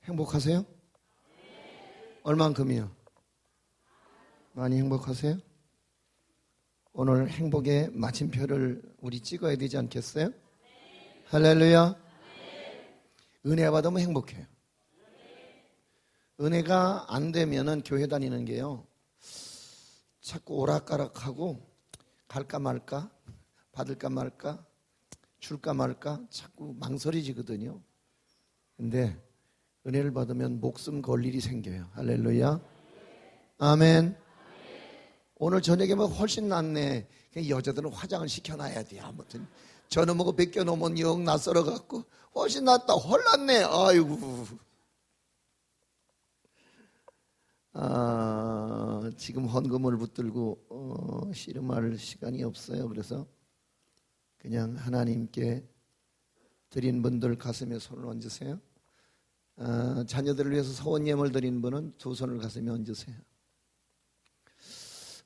행복하세요? 얼만큼이요? 많이 행복하세요? 오늘 행복의 마침표를 우리 찍어야 되지 않겠어요? 할렐루야. 은혜 받으면 행복해요. 은혜가 안 되면은 교회 다니는 게요, 자꾸 오락가락하고 갈까 말까, 받을까 말까, 줄까 말까 자꾸 망설여지거든요. 근데 은혜를 받으면 목숨 걸 일이 생겨요. 할렐루야. 아멘. 오늘 저녁에 뭐 훨씬 낫네. 여자들은 화장을 시켜놔야 돼요. 아무튼 저는 뭐고 벗겨놓으면 영 낯설어갖고 훨씬 낫다. 헐 낫네. 아이고. 지금 헌금을 붙들고 씨름할 시간이 없어요. 그래서 그냥 하나님께 드린 분들 가슴에 손을 얹으세요. 자녀들을 위해서 소원 예물 드린 분은 두 손을 가슴에 얹으세요.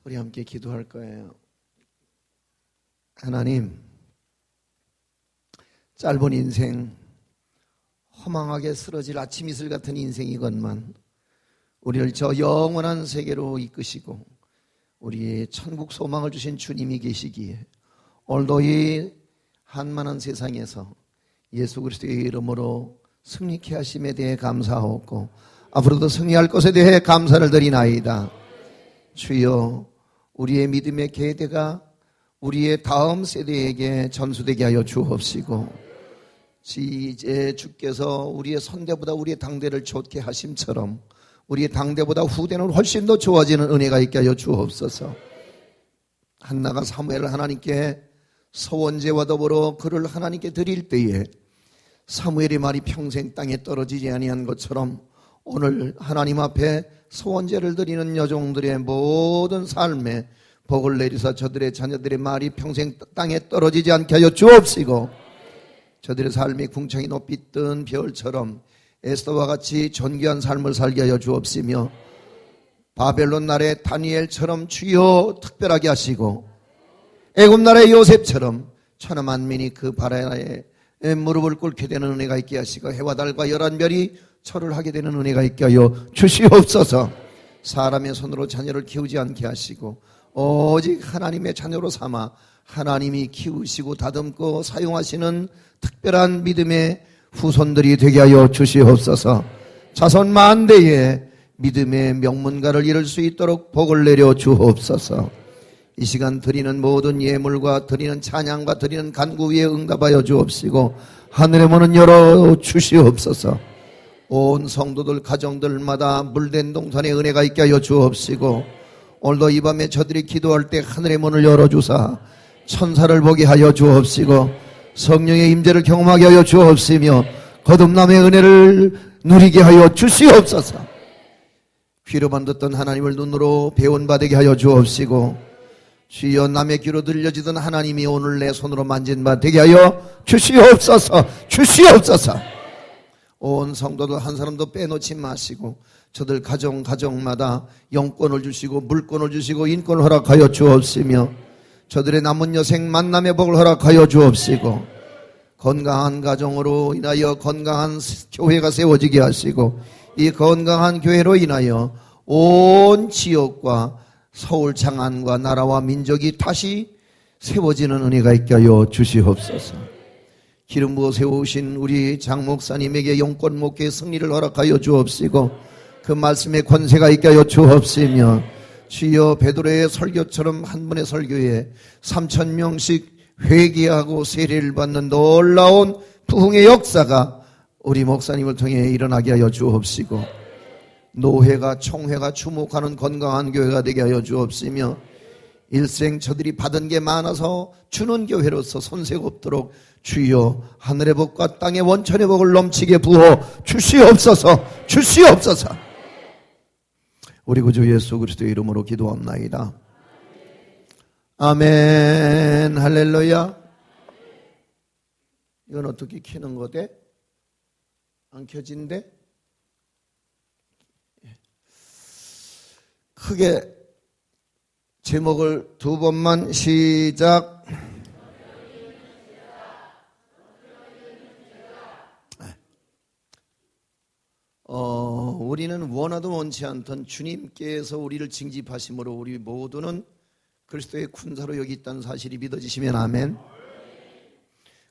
우리 함께 기도할 거예요. 하나님, 짧은 인생, 허망하게 쓰러질 아침 이슬 같은 인생이건만 우리를 저 영원한 세계로 이끄시고 우리의 천국 소망을 주신 주님이 계시기에 오늘도 이 한만한 세상에서 예수 그리스도의 이름으로 승리케 하심에 대해 감사하고 앞으로도 승리할 것에 대해 감사를 드리나이다. 주여, 우리의 믿음의 계대가 우리의 다음 세대에게 전수되게 하여 주옵시고, 이제 주께서 우리의 선대보다 우리의 당대를 좋게 하심처럼 우리의 당대보다 후대는 훨씬 더 좋아지는 은혜가 있게 하여 주옵소서. 한나가 사무엘을 하나님께 서원제와 더불어 그를 하나님께 드릴 때에 사무엘의 말이 평생 땅에 떨어지지 아니한 것처럼 오늘 하나님 앞에 소원제를 드리는 여종들의 모든 삶에 복을 내리사 저들의 자녀들의 말이 평생 땅에 떨어지지 않게 하여 주옵시고, 저들의 삶이 궁창이 높이 뜬 별처럼 에스더와 같이 존귀한 삶을 살게 하여 주옵시며, 바벨론 나라의 다니엘처럼 주여 특별하게 하시고 애굽 나라의 요셉처럼 천하 만민이 그 바라에 무릎을 꿇게 되는 은혜가 있게 하시고 해와 달과 열한 별이 절을 하게 되는 은혜가 있게 하여 주시옵소서. 사람의 손으로 자녀를 키우지 않게 하시고 오직 하나님의 자녀로 삼아 하나님이 키우시고 다듬고 사용하시는 특별한 믿음의 후손들이 되게 하여 주시옵소서. 자손 만대에 믿음의 명문가를 이룰 수 있도록 복을 내려 주옵소서. 이 시간 드리는 모든 예물과 드리는 찬양과 드리는 간구 위에 응답하여 주옵시고 하늘의 문은 열어 주시옵소서. 온 성도들 가정들마다 물된 동산의 은혜가 있게 하여 주옵시고, 오늘도 이 밤에 저들이 기도할 때 하늘의 문을 열어주사 천사를 보게 하여 주옵시고 성령의 임재를 경험하게 하여 주옵시며 거듭남의 은혜를 누리게 하여 주시옵소서. 귀로만 듣던 하나님을 눈으로 배운바되게 하여 주옵시고, 주여 남의 귀로 들려지던 하나님이 오늘 내 손으로 만진 바 되게 하여 주시옵소서. 주시옵소서. 온 성도들 한 사람도 빼놓지 마시고 저들 가정마다 영권을 주시고 물권을 주시고 인권을 허락하여 주옵시며 저들의 남은 여생 만남의 복을 허락하여 주옵시고 건강한 가정으로 인하여 건강한 교회가 세워지게 하시고 이 건강한 교회로 인하여 온 지역과 서울 장안과 나라와 민족이 다시 세워지는 은혜가 있게 하여 주시옵소서. 기름 부어 세우신 우리 장 목사님에게 영권 목회의 승리를 허락하여 주옵시고 그 말씀의 권세가 있게 하여 주옵시며, 주여 베드로의 설교처럼 한 번의 설교에 3,000명씩 회개하고 세례를 받는 놀라운 부흥의 역사가 우리 목사님을 통해 일어나게 하여 주옵시고, 노회가 총회가 주목하는 건강한 교회가 되게 하여 주옵시며, 일생 저들이 받은 게 많아서 주는 교회로서 손색 없도록 주여 하늘의 복과 땅의 원천의 복을 넘치게 부어 주시옵소서. 주시옵소서. 우리 구주 예수 그리스도의 이름으로 기도합나이다. 아멘. 할렐루야. 이건 어떻게 켜는 거대? 안 켜진대? 크게 제목을 두 번만 시작. 우리는 원하든 원치 않든 주님께서 우리를 징집하심으로 우리 모두는 그리스도의 군사로 여기 있다는 사실이 믿어지시면 아멘.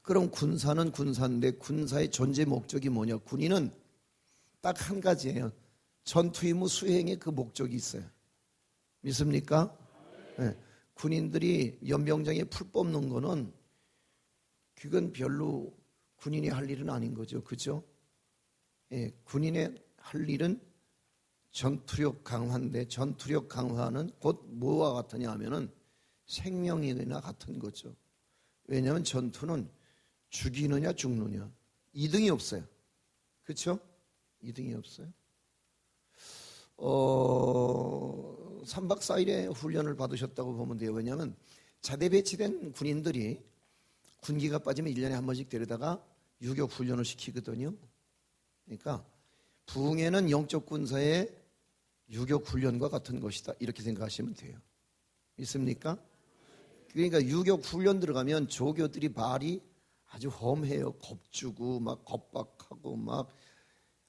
그럼 군사는 군사인데 군사의 존재 목적이 뭐냐? 군인은 딱 한 가지예요. 전투 임무 수행에 그 목적이 있어요. 믿습니까? 네. 군인들이 연병장에 풀 뽑는 거는 그건 별로 군인이 할 일은 아닌 거죠. 그죠? 예, 군인의 할 일은 전투력 강화인데 전투력 강화는 곧 뭐와 같으냐 하면은 생명이나 같은 거죠. 왜냐하면 전투는 죽이느냐 죽느냐 2등이 없어요. 그렇죠? 2등이 없어요. 3박 4일의 훈련을 받으셨다고 보면 돼요. 왜냐하면 자대 배치된 군인들이 군기가 빠지면 1년에 한 번씩 데려다가 유격 훈련을 시키거든요. 그러니까 부흥회는 영적 군사의 유격 훈련과 같은 것이다. 이렇게 생각하시면 돼요. 있습니까? 그러니까 유격 훈련 들어가면 조교들이 말이 아주 험해요. 겁주고 막 겁박하고 막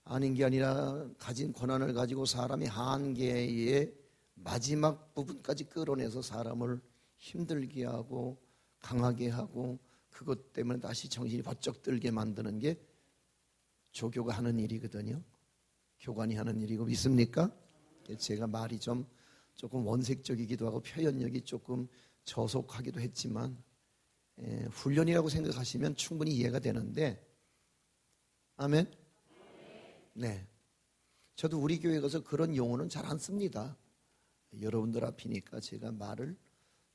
아닌 게 아니라 가진 권한을 가지고 사람이 한계의 마지막 부분까지 끌어내서 사람을 힘들게 하고 강하게 하고 그것 때문에 다시 정신이 번쩍 들게 만드는 게 조교가 하는 일이거든요. 교관이 하는 일이고 믿습니까? 제가 말이 조금 원색적이기도 하고 표현력이 조금 저속하기도 했지만 훈련이라고 생각하시면 충분히 이해가 되는데 아멘? 네. 저도 우리 교회 가서 그런 용어는 잘 안 씁니다. 여러분들 앞이니까 제가 말을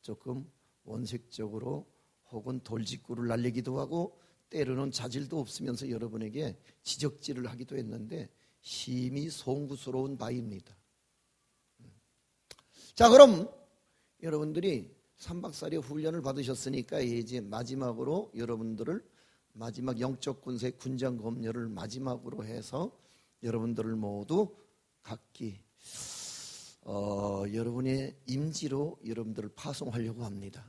조금 원색적으로 혹은 돌직구를 날리기도 하고 때로는 자질도 없으면서 여러분에게 지적질을 하기도 했는데 심히 송구스러운 바입니다. 자, 그럼 여러분들이 3박 4일의 훈련을 받으셨으니까 이제 마지막으로 여러분들을 마지막 영적 군세 군장 검열을 마지막으로 해서 여러분들을 모두 각기 여러분의 임지로 여러분들을 파송하려고 합니다.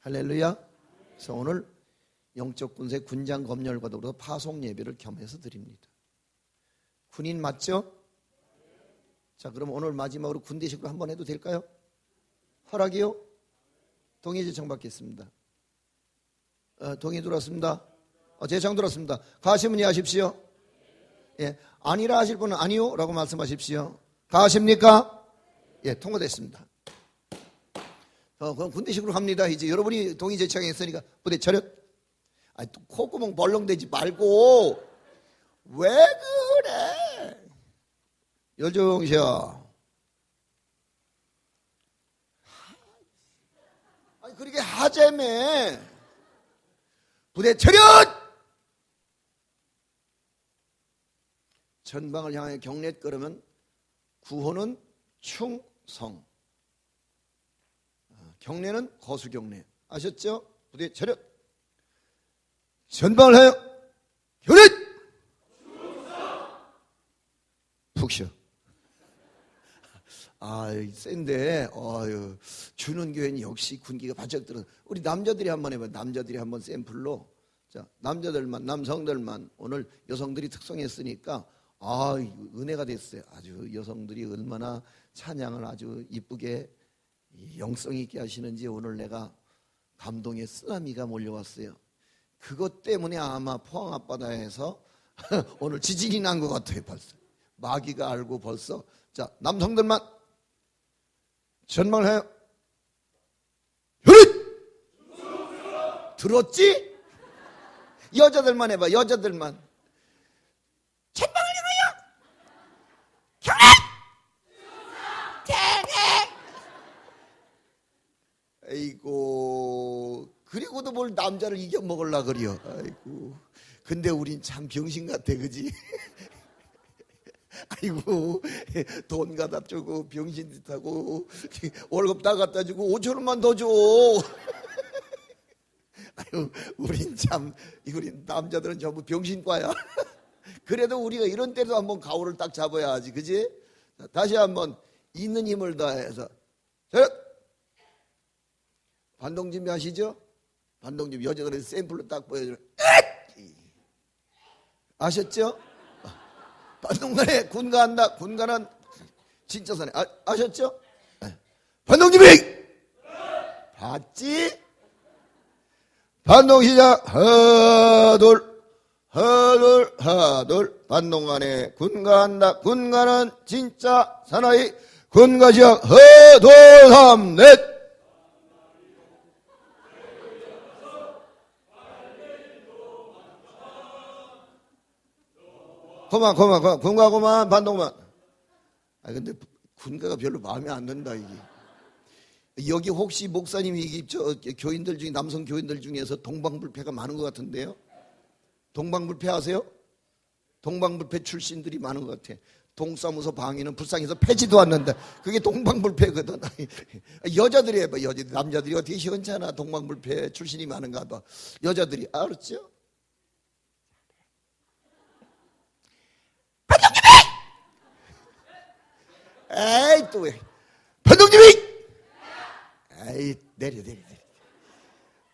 할렐루야. 그래서 오늘 영적 군세 군장 검열과 더불어 파송 예배를 겸해서 드립니다. 군인 맞죠? 자, 그럼 오늘 마지막으로 군대식으로 한번 해도 될까요? 허락이요? 동의 제청 받겠습니다. 동의 들었습니다. 제청 들었습니다. 가시면 이해하십시오. 예, 아니라 하실 분은 아니요 라고 말씀하십시오. 가십니까? 예, 통과됐습니다. 그럼 군대식으로 갑니다. 이제 여러분이 동의 제청했으니까 부대 차렷. 아니, 또 콧구멍 벌렁대지 말고 왜 그래? 여정시야. 아니 그렇게 하자며. 부대 차렷. 전방을 향해 경례 걸으면 구호는 충성, 경례는 거수경례. 아셨죠? 부대 차렷. 전방을 향해 경례. 푹 쉬어. 센데, 주는 교회는 역시 군기가 바짝 들어. 우리 남자들이 한번 해봐요. 남자들이 한번 샘플로. 자, 남자들만, 남성들만. 오늘 여성들이 특성했으니까, 은혜가 됐어요. 아주 여성들이 얼마나 찬양을 아주 이쁘게 영성 있게 하시는지 오늘 내가 감동의 쓰나미가 몰려왔어요. 그것 때문에 아마 포항 앞바다에서 오늘 지진이 난 것 같아요. 벌써. 마귀가 알고 벌써. 자, 남성들만 전망을 해요. 들었지? 여자들만 해봐. 여자들만. 전망을 향하여 경례. 아이고, 그리고도 뭘 남자를 이겨 먹으려 그래요. 아이고, 근데 우린 참 병신 같아, 그지? 아이고, 돈 갖다 주고 병신 짓하고 월급 다 갖다 주고 5천 원만 더 줘. 아유, 우린 남자들은 전부 병신과야. 그래도 우리가 이런 때도 한번 가오를 딱 잡아야지, 그지? 다시 한번 있는 힘을 다해서. 반동 준비하시죠? 반동 준비. 여자들은 샘플로 딱 보여주는. 아셨죠? 반동간에 군가한다. 군가는 진짜 사내. 아셨죠? 반동집이 봤지? 반동 시작. 하돌 하돌 하돌. 반동간에 군가한다. 군가는 진짜 사나이. 군가 시작. 하돌 삼넷. 고만 군가 반동만. 근데 군가가 별로 마음에 안 든다 이게. 여기 혹시 목사님이 이게 교인들 중에 남성 교인들 중에서 동방불패가 많은 것 같은데요. 동방불패 아세요? 동방불패 출신들이 많은 것 같아. 동사무소 방위는 불쌍해서 패지도 않는다. 그게 동방불패거든. 여자들이 해봐. 여자들. 남자들이 어떻게 시원찮아. 동방불패 출신이 많은가 봐. 여자들이. 알았죠? 에이 또 왜 반동집이 에이 내려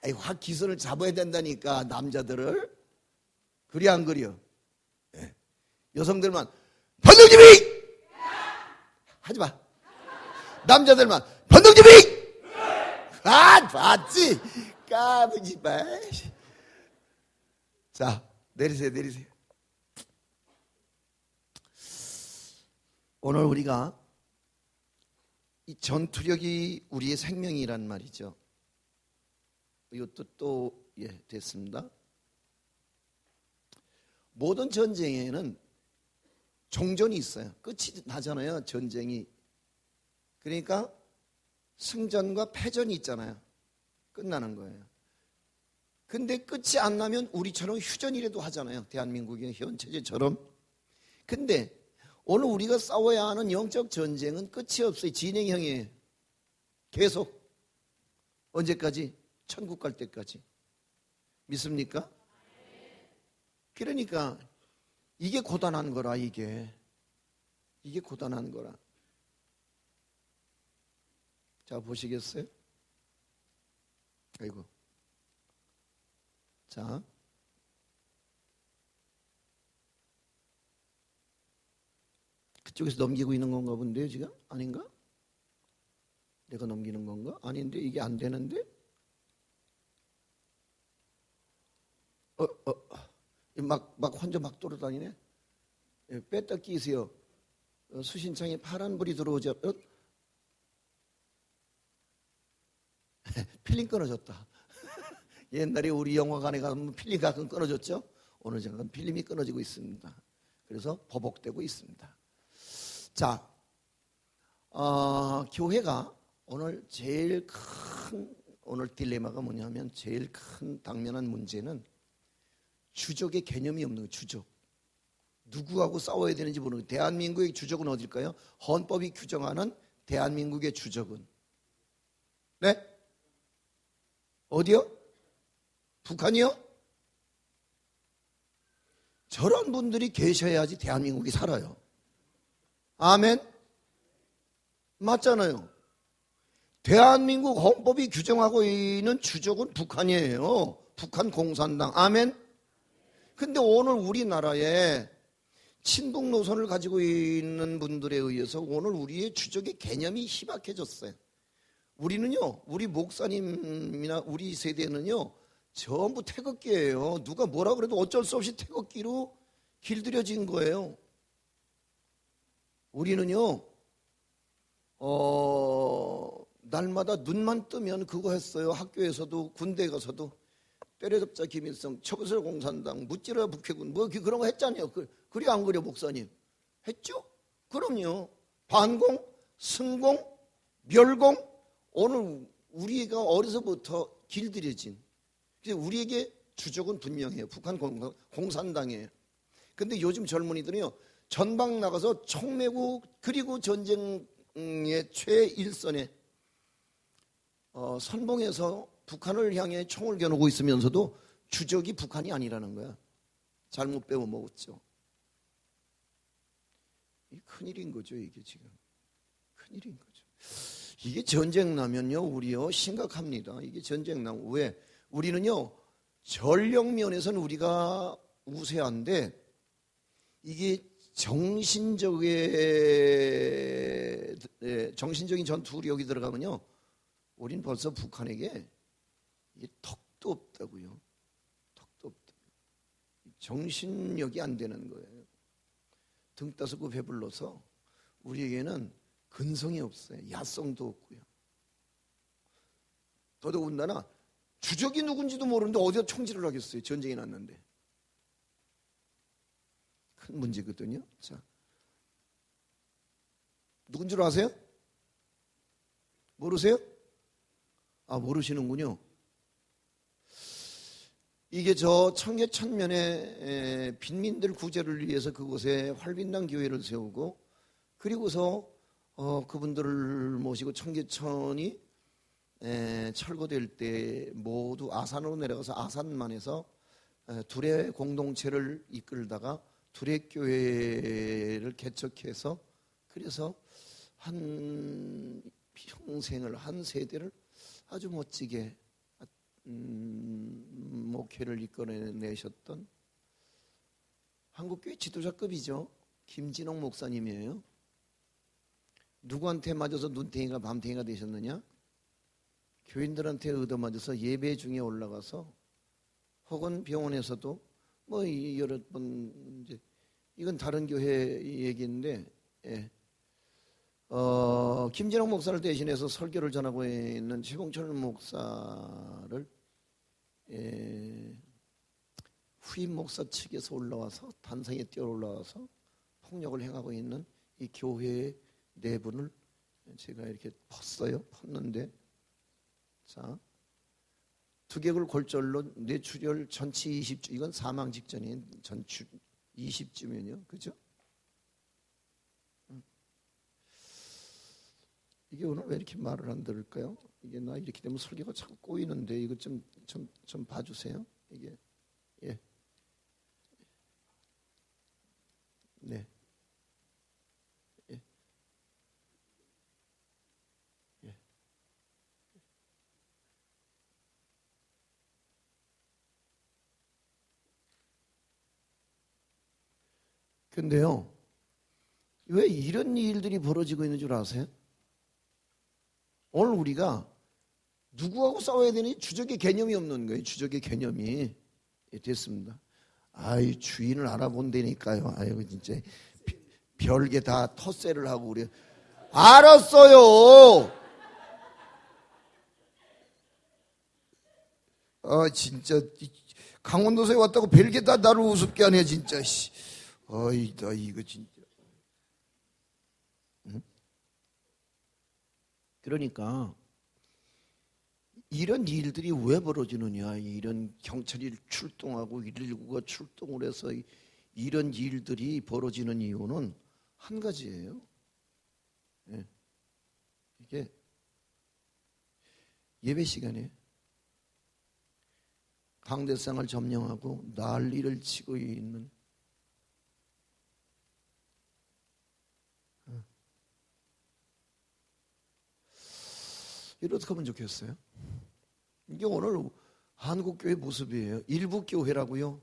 에이 확 기선을 잡아야 된다니까. 남자들을 그리 안 그려. 예. 여성들만 반동집이 하지마. 남자들만 반동집이 봤지. 까부지 마. 자 내리세요. 오늘 우리가 이 전투력이 우리의 생명이란 말이죠. 이것도 또 됐습니다. 모든 전쟁에는 종전이 있어요. 끝이 나잖아요. 전쟁이. 그러니까 승전과 패전이 있잖아요. 끝나는 거예요. 근데 끝이 안 나면 우리처럼 휴전이라도 하잖아요. 대한민국의 현 체제처럼. 근데 오늘 우리가 싸워야 하는 영적 전쟁은 끝이 없어요. 진행형이에요. 계속. 언제까지? 천국 갈 때까지. 믿습니까? 그러니까 이게 고단한 거라. 이게 고단한 거라. 자 보시겠어요? 아이고. 자 그쪽에서 넘기고 있는 건가 본데요, 지금? 아닌가? 내가 넘기는 건가? 아닌데 이게 안 되는데? 막 혼자 막 돌아다니네. 뺐다 끼세요. 수신창에 파란불이 들어오죠. 필름 끊어졌다. 옛날에 우리 영화관에 가면 필름 가끔 끊어졌죠. 오늘 잠깐 필름이 끊어지고 있습니다. 그래서 버벅대고 있습니다. 자, 교회가 오늘 제일 큰 오늘 딜레마가 뭐냐면 제일 큰 당면한 문제는 주적의 개념이 없는 거예요. 주적. 누구하고 싸워야 되는지 모르는 거예요. 대한민국의 주적은 어딜까요? 헌법이 규정하는 대한민국의 주적은 네? 어디요? 북한이요? 저런 분들이 계셔야지 대한민국이 살아요. 아멘? 맞잖아요. 대한민국 헌법이 규정하고 있는 주적은 북한이에요. 북한 공산당. 아멘? 근데 오늘 우리나라에 친북 노선을 가지고 있는 분들에 의해서 오늘 우리의 주적의 개념이 희박해졌어요. 우리는요, 우리 목사님이나 우리 세대는요, 전부 태극기예요. 누가 뭐라 그래도 어쩔 수 없이 태극기로 길들여진 거예요. 우리는요, 날마다 눈만 뜨면 그거 했어요. 학교에서도 군대에 가서도 때려잡자 김일성, 척을 공산당, 무찌르 북해군 뭐 그런 거 했잖아요. 그래 안 그래 목사님? 했죠? 그럼요. 반공, 승공, 멸공. 오늘 우리가 어려서부터 길들여진. 우리에게 주적은 분명해요. 북한 공산당이에요. 근데 요즘 젊은이들은요, 전방 나가서 총 메고 그리고 전쟁의 최일선에 선봉에서 북한을 향해 총을 겨누고 있으면서도 주적이 북한이 아니라는 거야. 잘못 배워 먹었죠. 이 큰일인 거죠. 이게 지금 큰일인 거죠. 이게 전쟁 나면요, 우리요 심각합니다. 이게 전쟁 나면 왜? 우리는요 전력 면에서는 우리가 우세한데 이게 정신적인 전투력이 여기 들어가면요, 우린 벌써 북한에게 이게 턱도 없다고요. 턱도 없다. 정신력이 안 되는 거예요. 등 따스고 배불러서 우리에게는 근성이 없어요. 야성도 없고요. 더더군다나 주적이 누군지도 모르는데 어디다 총질을 하겠어요. 전쟁이 났는데. 큰 문제거든요. 자, 누군 줄 아세요? 모르세요? 아, 모르시는군요. 이게 저 청계천면에 빈민들 구제를 위해서 그곳에 활빈당 교회를 세우고, 그리고서 그분들을 모시고 청계천이 철거될 때 모두 아산으로 내려가서 아산만에서 두레 공동체를 이끌다가 두레교회를 개척해서, 그래서 한 평생을, 한 세대를 아주 멋지게 목회를 이끌어내셨던 한국교회 지도자급이죠. 김진옥 목사님이에요. 누구한테 맞아서 눈탱이가 밤탱이가 되셨느냐? 교인들한테 얻어맞아서 예배 중에 올라가서, 혹은 병원에서도 뭐 여러 번, 이제 이건 다른 교회 얘기인데, 김진옥 목사를 대신해서 설교를 전하고 있는 최봉철 목사를 후임 목사 측에서 올라와서 단상에 뛰어 올라와서 폭력을 행하고 있는 이 교회의 내분을 제가 이렇게 펐는데, 자, 두개골 골절로 뇌출혈 전치 20주, 이건 사망 직전이에요. 전치 20주면요, 그죠? 이게 오늘 왜 이렇게 말을 안 들을까요? 이게 나 이렇게 되면 설교가 자꾸 꼬이는데, 이거 좀 봐주세요. 이게, 예, 네, 예, 예. 근데요, 왜 이런 일들이 벌어지고 있는 줄 아세요? 오늘 우리가 누구하고 싸워야 되니 주적의 개념이 없는 거예요. 주적의 개념이. 됐습니다. 아이, 주인을 알아본다니까요. 아이고, 진짜 별게 다 텃세를 하고 그래. 알았어요. 아, 진짜 강원도서에 왔다고 별게 다 나를 우습게 하네, 진짜. 어이, 나 이거 진짜. 응? 그러니까 이런 일들이 왜 벌어지느냐, 이런 경찰이 출동하고 119가 출동을 해서 이런 일들이 벌어지는 이유는 한 가지예요. 이게 예배 시간에 강대상을 점령하고 난리를 치고 있는, 이렇게 하면 좋겠어요. 이게 오늘 한국교회 모습이에요. 일부 교회라고요.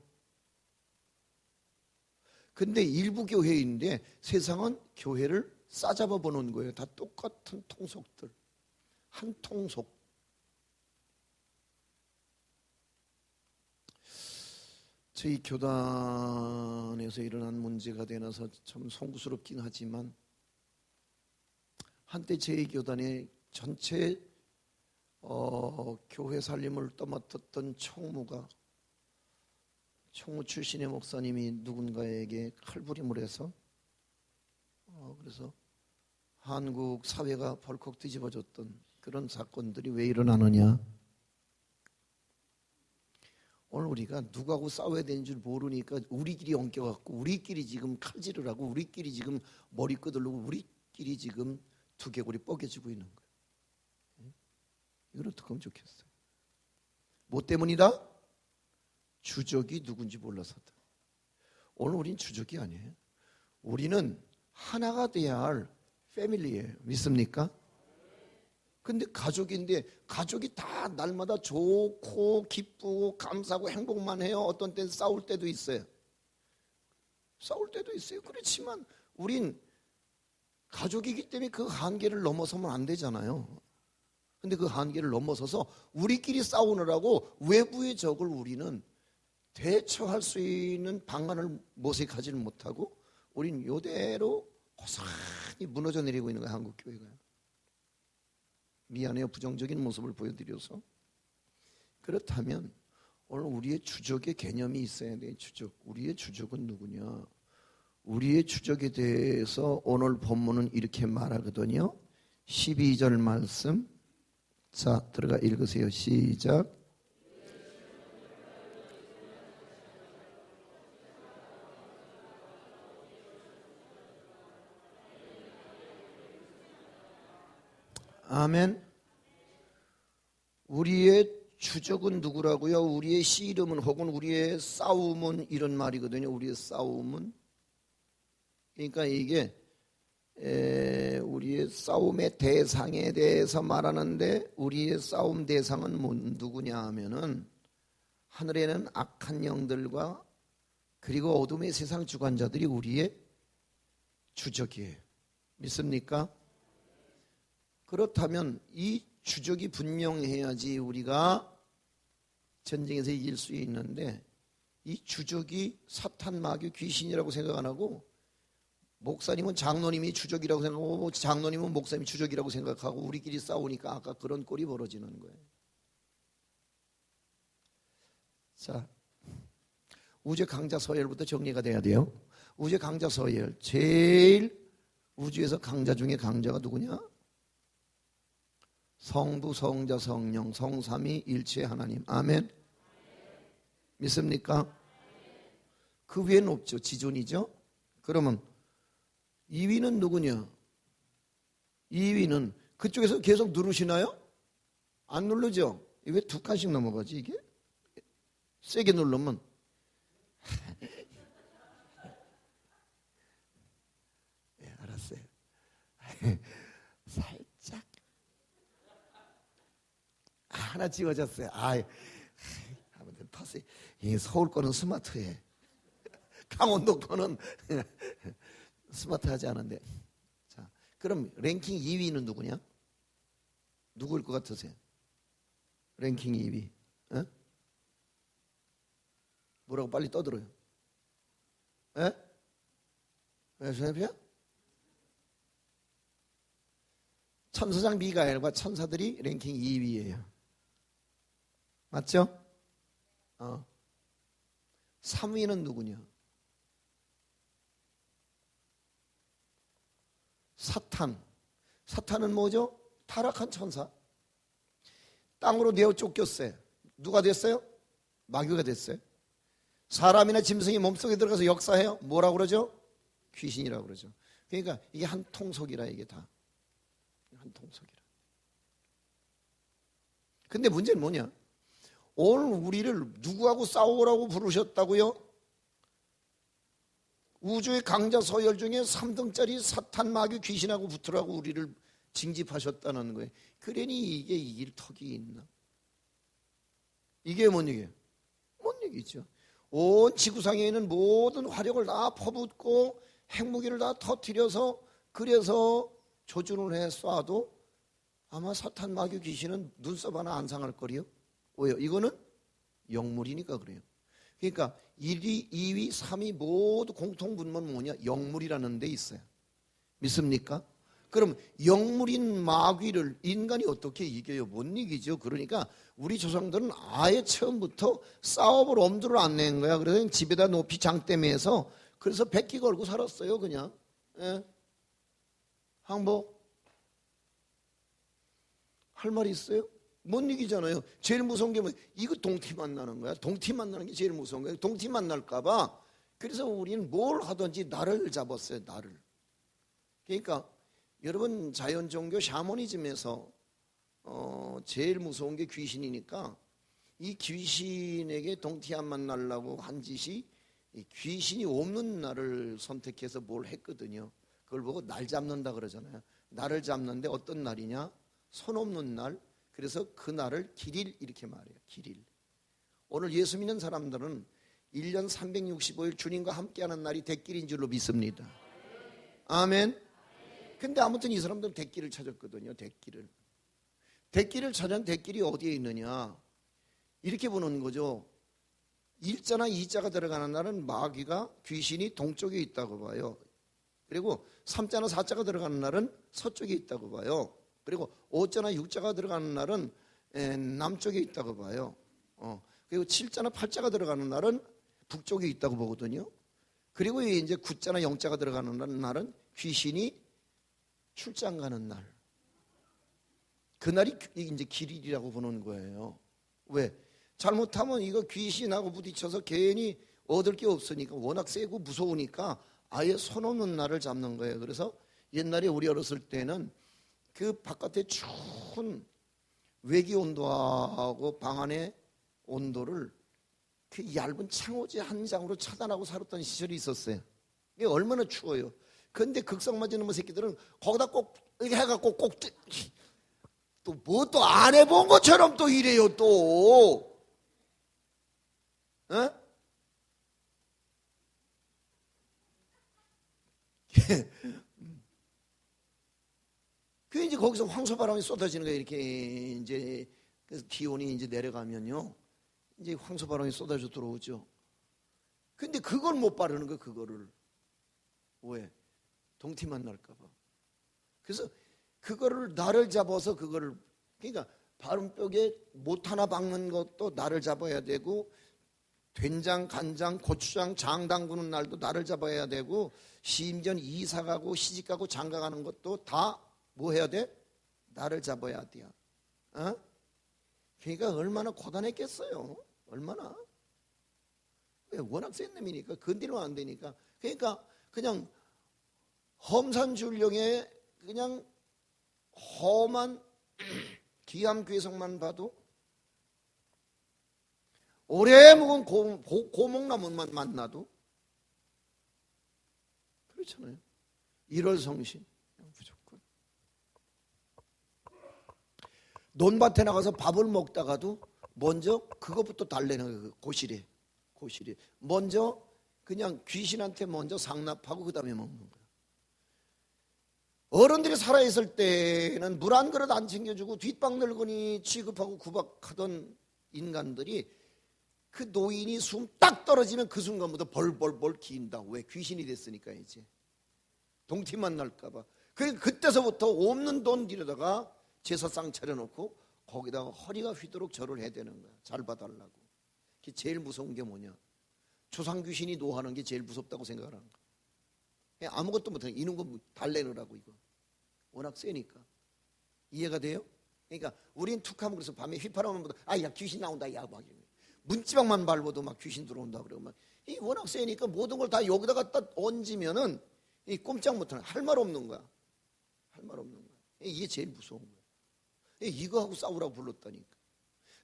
근데 일부 교회인데 세상은 교회를 싸잡아 보는 거예요. 다 똑같은 통속들, 한 통속. 저희 교단에서 일어난 문제가 되어서 참 송구스럽긴 하지만, 한때 저희 교단의 전체 교회 살림을 떠맡았던 총무 출신의 목사님이 누군가에게 칼부림을 해서 그래서 한국 사회가 벌컥 뒤집어졌던 그런 사건들이 왜 일어나느냐. 오늘 우리가 누구하고 싸워야 되는 줄 모르니까 우리끼리 엉켜갖고 우리끼리 지금 칼질을 하고 우리끼리 지금 머리 끄들르고 우리끼리 지금 두개골이 뻐개지고 있는 거예요. 이걸 어떻게 하면 좋겠어요? 뭐 때문이다? 주적이 누군지 몰라서다. 오늘 우린 주적이 아니에요. 우리는 하나가 돼야 할 패밀리예요. 믿습니까? 근데 가족인데 가족이 다 날마다 좋고 기쁘고 감사하고 행복만 해요? 어떤 때는 싸울 때도 있어요. 싸울 때도 있어요. 그렇지만 우린 가족이기 때문에 그 한계를 넘어서면 안 되잖아요. 근데 그 한계를 넘어서서 우리끼리 싸우느라고 외부의 적을 우리는 대처할 수 있는 방안을 모색하지는 못하고 우린 이대로 고스란히 무너져 내리고 있는 거예요. 한국교회가. 미안해요. 부정적인 모습을 보여드려서. 그렇다면 오늘 우리의 주적의 개념이 있어야 돼요. 주적. 우리의 주적은 누구냐? 우리의 주적에 대해서 오늘 본문은 이렇게 말하거든요. 12절 말씀. 자, 들어가 읽으세요. 시작. 아멘. 우리의 주적은 누구라고요? 우리의 씨름은 혹은 우리의 싸움은 이런 말이거든요. 우리의 싸움은. 그러니까 이게 우리의 싸움의 대상에 대해서 말하는데 우리의 싸움 대상은 누구냐 하면은 하늘에는 악한 영들과 그리고 어둠의 세상 주관자들이 우리의 주적이에요. 믿습니까? 그렇다면 이 주적이 분명해야지 우리가 전쟁에서 이길 수 있는데 이 주적이 사탄, 마귀, 귀신이라고 생각 안 하고 목사님은 장로님이 주적이라고 생각하고 장로님은 목사님이 주적이라고 생각하고 우리끼리 싸우니까 아까 그런 꼴이 벌어지는 거예요. 자, 우주의 강자 서열부터 정리가 돼야 돼요. 우주의 강자 서열, 제일 우주에서 강자 중에 강자가 누구냐? 성부, 성자, 성령, 성삼위 일체 하나님. 아멘. 믿습니까? 그 위에는 없죠. 지존이죠. 그러면 2위는 누구냐? 2위는 그쪽에서 계속 누르시나요? 안 누르죠? 왜 두 칸씩 넘어가지 이게? 세게 누르면 네, 알았어요. 살짝 하나 지워졌어요. 아무튼 탓이 서울 거는 스마트해. 강원도 거는 스마트하지 않은데. 자, 그럼 랭킹 2위는 누구냐? 누구일 것 같으세요? 랭킹 2위. 에? 뭐라고 빨리 떠들어요? 에? 왜 선생님이야? 천사장 미가엘과 천사들이 랭킹 2위예요. 맞죠? 3위는 누구냐? 사탄. 사탄은 뭐죠? 타락한 천사. 땅으로 내어 쫓겼어요. 누가 됐어요? 마귀가 됐어요. 사람이나 짐승이 몸속에 들어가서 역사해요. 뭐라고 그러죠? 귀신이라고 그러죠. 그러니까 이게 한 통속이라 이게 다. 한 통속이라. 근데 문제는 뭐냐? 오늘 우리를 누구하고 싸우라고 부르셨다고요? 우주의 강자 서열 중에 3등짜리 사탄, 마귀, 귀신하고 붙으라고 우리를 징집하셨다는 거예요. 그러니 이게 이길 턱이 있나? 이게 뭔 얘기예요? 뭔 얘기죠? 온 지구상에 있는 모든 화력을 다 퍼붓고 핵무기를 다 터뜨려서 그래서 조준을 해 쏴도 아마 사탄, 마귀, 귀신은 눈썹 하나 안 상할 거리요. 왜요? 이거는 영물이니까 그래요. 그러니까 1위, 2위, 3위 모두 공통분모는 뭐냐? 영물이라는 데 있어요. 믿습니까? 그럼 영물인 마귀를 인간이 어떻게 이겨요? 못 이기죠. 그러니까 우리 조상들은 아예 처음부터 싸움을 엄두를 안 낸 거야. 그래서 집에다 높이 장대매해서 그래서 백기 걸고 살았어요. 그냥. 예? 항복 할 말이 있어요? 못 이기잖아요. 제일 무서운 게 뭐 이거 동티 만나는 거야. 동티 만나는 게 제일 무서운 거예요. 동티 만날까 봐. 그래서 우리는 뭘 하든지 나를 잡았어요. 나를. 그러니까 여러분 자연 종교 샤머니즘에서 제일 무서운 게 귀신이니까 이 귀신에게 동티 안 만나려고 한 짓이 귀신이 없는 날을 선택해서 뭘 했거든요. 그걸 보고 날 잡는다 그러잖아요. 나를 잡는데 어떤 날이냐? 손 없는 날. 그래서 그 날을 길일 이렇게 말해요. 길일. 오늘 예수 믿는 사람들은 1년 365일 주님과 함께하는 날이 대길인 줄로 믿습니다. 아멘. 근데 아무튼 이 사람들은 대길을 찾았거든요. 대길을 찾은 대길이 어디에 있느냐, 이렇게 보는 거죠. 1자나 2자가 들어가는 날은 마귀가, 귀신이 동쪽에 있다고 봐요. 그리고 3자나 4자가 들어가는 날은 서쪽에 있다고 봐요. 그리고 5자나 6자가 들어가는 날은 남쪽에 있다고 봐요. 그리고 7자나 8자가 들어가는 날은 북쪽에 있다고 보거든요. 그리고 이제 9자나 0자가 들어가는 날은 귀신이 출장 가는 날, 그날이 이제 길일이라고 보는 거예요. 왜? 잘못하면 이거 귀신하고 부딪혀서 괜히 얻을 게 없으니까, 워낙 세고 무서우니까 아예 손 없는 날을 잡는 거예요. 그래서 옛날에 우리 어렸을 때는 그 바깥에 추운 외기 온도하고 방 안의 온도를 그 얇은 창호지 한 장으로 차단하고 살았던 시절이 있었어요. 이게 얼마나 추워요. 그런데 극성 맞은 놈의 새끼들은 거기다 꼭 이렇게 해갖고 꼭 또 뭐 또 안 해본 것처럼 또 이래요 또. 그 이제 거기서 황소바람이 쏟아지는 거예요. 이렇게 이제 기온이 이제 내려가면요, 이제 황소바람이 쏟아져 들어오죠. 근데 그걸 못 바르는 거예요. 그거를. 왜? 동티만 날까봐. 그래서 그거를 날을 잡아서 그거를, 그러니까 바른뼈에 못 하나 박는 것도 날을 잡아야 되고, 된장, 간장, 고추장, 장 담그는 날도 날을 잡아야 되고, 심지어 이사 가고 시집 가고 장가 가는 것도 다 뭐 해야 돼? 날을 잡아야 돼요. 그러니까 얼마나 고단했겠어요. 얼마나. 워낙 센 놈이니까 건드리면 안 되니까. 그러니까 그냥 험산줄령에 그냥 험한 기암괴석만 봐도 오래 묵은 고목나무만 만나도 그렇잖아요. 1월 성신 무조건. 논밭에 나가서 밥을 먹다가도 먼저 그것부터 달래는 거예요. 고시래. 먼저 그냥 귀신한테 먼저 상납하고 그 다음에 먹는 거예요. 어른들이 살아있을 때는 물 한 그릇 안 챙겨주고 뒷방 늙은이 취급하고 구박하던 인간들이, 그 노인이 숨 딱 떨어지면 그 순간부터 벌벌벌 기인다. 왜? 귀신이 됐으니까 이제. 동티만 날까봐. 그때서부터 없는 돈 들여다가 제사상 차려놓고 거기다가 허리가 휘도록 절을 해야 되는 거야. 잘 봐달라고. 그게 제일 무서운 게 뭐냐? 조상 귀신이 노하는 게 제일 무섭다고 생각하는 거야. 아무것도 못해. 이런 거 달래느라고 이거. 워낙 세니까. 이해가 돼요? 그러니까 우린 툭하면 그래서 밤에 휘파람만 보다 야 귀신 나온다 야 막 문지방만 밟아도 막 귀신 들어온다 그러고 막. 이 워낙 세니까 모든 걸 다 여기다 갖다 얹으면은 이 꼼짝 못하는, 할 말 없는 거야. 할 말 없는 거야. 이게 제일 무서운 거야. 이거하고 싸우라고 불렀다니까.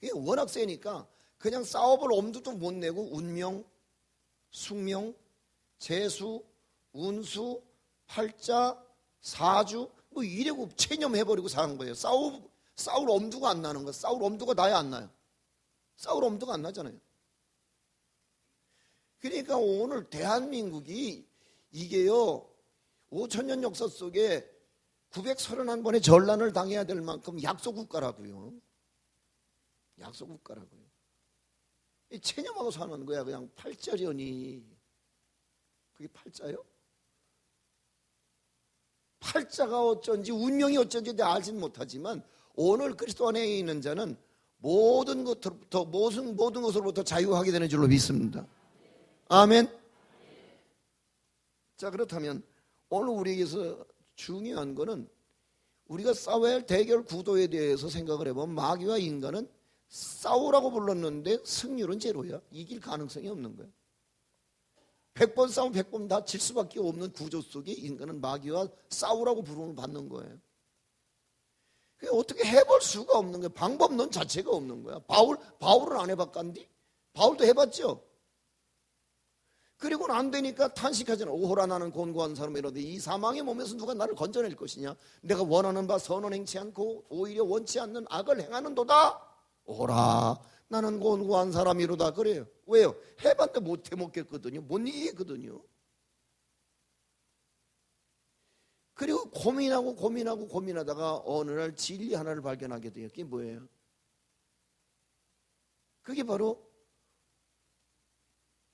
이게 워낙 세니까 그냥 싸워볼 엄두도 못 내고 운명, 숙명, 재수, 운수, 팔자, 사주 뭐 이래고 체념해버리고 사는 거예요. 싸울 엄두가 안 나는 거야. 싸울 엄두가 나야 안 나요? 싸울 엄두가 안 나잖아요. 그러니까 오늘 대한민국이 이게요 5천년 역사 속에 931번의 전란을 당해야 될 만큼 약소국가라고요. 약소국가라고요. 체념하고 사는 거야. 그냥 팔자련이. 그게 팔자요? 팔자가 어쩐지 운명이 어쩐지 알지는 못하지만 오늘 그리스도 안에 있는 자는 모든 것으로부터 자유하게 되는 줄로 믿습니다. 아멘. 자, 그렇다면 오늘 우리에게서 중요한 거는 우리가 싸워야 할 대결 구도에 대해서 생각을 해보면 마귀와 인간은 싸우라고 불렀는데 승률은 제로야. 이길 가능성이 없는 거야. 100번 싸우면 100번 다 질 수밖에 없는 구조 속에 인간은 마귀와 싸우라고 부름을 받는 거예요. 어떻게 해볼 수가 없는 거야. 방법론 자체가 없는 거야. 바울은 안 해봤간디? 바울도 해봤죠. 그리고는 안 되니까 탄식하잖아. 오호라 나는 곤고한 사람이라도 이 사망의 몸에서 누가 나를 건져낼 것이냐. 내가 원하는 바 선은 행치 않고 오히려 원치 않는 악을 행하는도다. 오호라 나는 곤고한 사람이로다 그래요. 왜요? 해봤는데 못 해먹겠거든요. 못 이기겠거든요. 그리고 고민하다가 어느 날 진리 하나를 발견하게 돼요. 그게 뭐예요? 그게 바로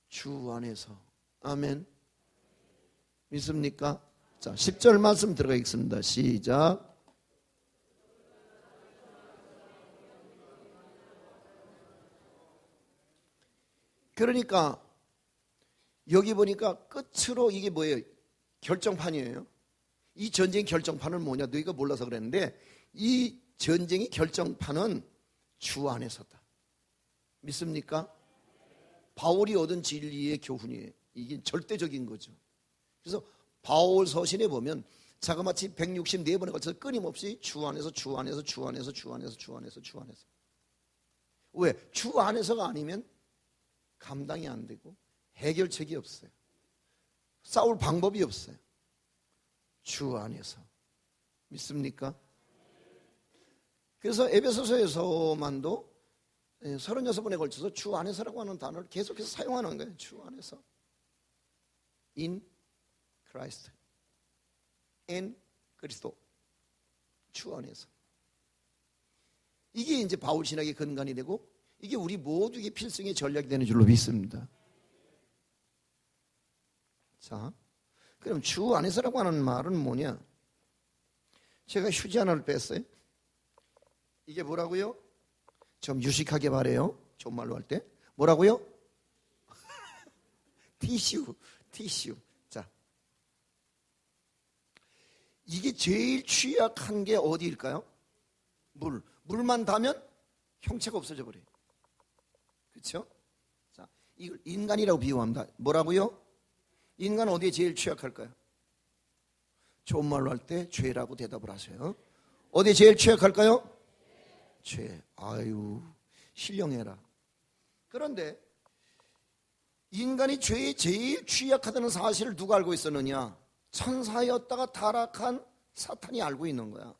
주 안에서. 아멘. 믿습니까? 자, 10절 말씀 들어가겠습니다. 시작. 그러니까 여기 보니까 끝으로 이게 뭐예요? 결정판이에요. 이 전쟁의 결정판은 뭐냐? 너희가 몰라서 그랬는데 이 전쟁의 결정판은 주 안에서다. 믿습니까? 바울이 얻은 진리의 교훈이에요. 이게 절대적인 거죠. 그래서 바울 서신에 보면 자그마치 164번에 걸쳐서 끊임없이 주 안에서 주 안에서 주 안에서 주 안에서 주 안에서 주 안에서. 왜? 주 안에서가 아니면 감당이 안 되고 해결책이 없어요. 싸울 방법이 없어요. 주 안에서. 믿습니까? 그래서 에베소서에서만도 36번에 걸쳐서 주 안에서라고 하는 단어를 계속해서 사용하는 거예요. 주 안에서. In Christ. in 그리스도. 주 안에서. 이게 이제 바울 신학의 근간이 되고 이게 우리 모두에게 필승의 전략이 되는 줄로 믿습니다. 자, 그럼 주 안에서라고 하는 말은 뭐냐? 제가 휴지 하나를 뺐어요. 이게 뭐라고요? 좀 유식하게 말해요. 좋은 말로 할 때. 뭐라고요? 티슈. 자, 이게 제일 취약한 게 어디일까요? 물만 닿으면 형체가 없어져 버려요. 그렇죠? 자, 이걸 인간이라고 비유합니다. 뭐라고요? 인간은 어디에 제일 취약할까요? 좋은 말로 할 때 죄라고 대답을 하세요. 어디에 제일 취약할까요? 죄. 아유, 신령해라. 그런데 인간이 죄에 제일 취약하다는 사실을 누가 알고 있었느냐? 천사였다가 타락한 사탄이 알고 있는 거야.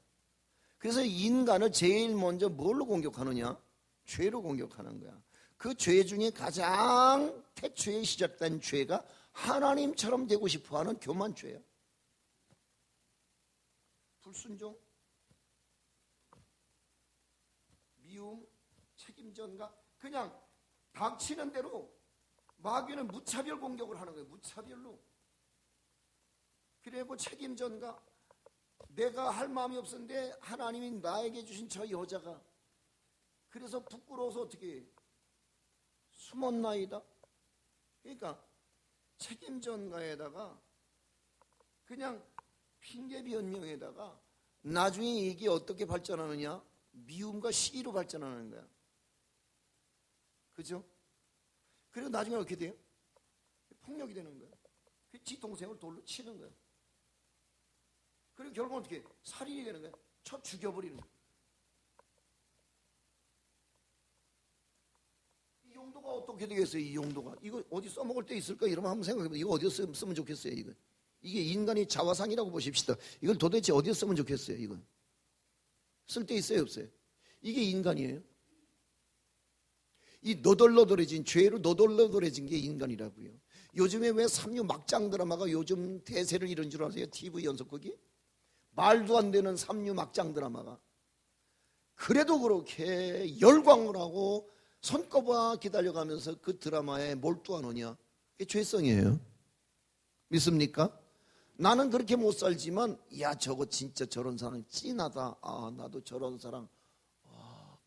그래서 인간을 제일 먼저 뭘로 공격하느냐? 죄로 공격하는 거야. 그 죄 중에 가장 태초에 시작된 죄가 하나님처럼 되고 싶어하는 교만죄예요. 불순종, 미움, 책임전가, 그냥 닥치는 대로 마귀는 무차별 공격을 하는 거예요. 무차별로. 그리고 책임전가, 내가 할 마음이 없었는데 하나님이 나에게 주신 저 여자가 그래서 부끄러워서 어떻게 숨었나이다. 그러니까 책임전가에다가 그냥 핑계변명에다가 나중에 이게 어떻게 발전하느냐? 미움과 시기로 발전하는 거야. 그죠? 그리고 나중에 어떻게 돼요? 폭력이 되는 거야. 지 동생을 돌로 치는 거야. 그리고 결국은 어떻게 살인이 되는 거야. 쳐 죽여버리는 거야. 이 용도가 어떻게 되겠어요? 이 용도가 이거 어디 써먹을 때 있을까? 이러면 한번 생각해보세요. 이거 어디서 쓰면 좋겠어요? 이거 이게 인간의 자화상이라고 보십시다. 이걸 도대체 어디서 쓰면 좋겠어요? 이건 쓸 데 있어요? 없어요? 이게 인간이에요. 이 너덜너덜해진 죄로 너덜너덜해진 게 인간이라고요. 요즘에 왜 삼류 막장 드라마가 요즘 대세를 이룬 줄 아세요? TV 연속극이 말도 안 되는 삼류 막장 드라마가. 그래도 그렇게 열광을 하고 손꼽아 기다려가면서 그 드라마에 몰두하느냐? 그게 죄성이에요. 믿습니까? 나는 그렇게 못 살지만 야 저거 진짜 저런 사람 찐하다. 아 나도 저런 사람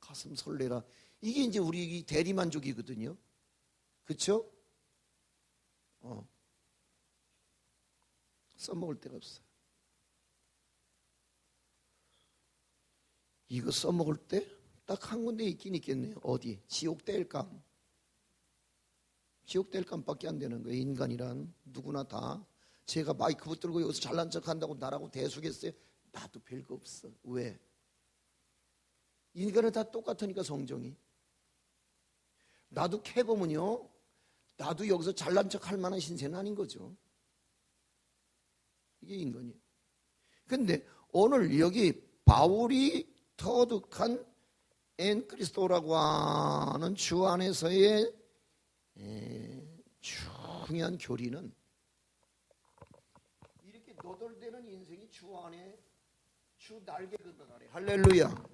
가슴 설레라. 이게 이제 우리 대리만족이거든요. 그렇죠? 써먹을 데가 없어요. 이거 써먹을 때 딱 한 군데 있긴 있겠네요. 어디? 지옥 땔감. 지옥 땔감밖에 안 되는 거예요. 인간이란 누구나 다. 제가 마이크 붙들고 여기서 잘난 척 한다고 나라고 대수겠어요? 나도 별거 없어. 왜? 인간은 다 똑같으니까 성정이. 나도 캐보면요. 나도 여기서 잘난 척 할 만한 신세는 아닌 거죠. 이게 인간이에요. 근데 오늘 여기 바울이 터득한 엔 그리스도라고 하는 주 안에서의 중요한 교리는 이렇게 너덜대는 인생이 주 안에 주 날개 근원 아래 할렐루야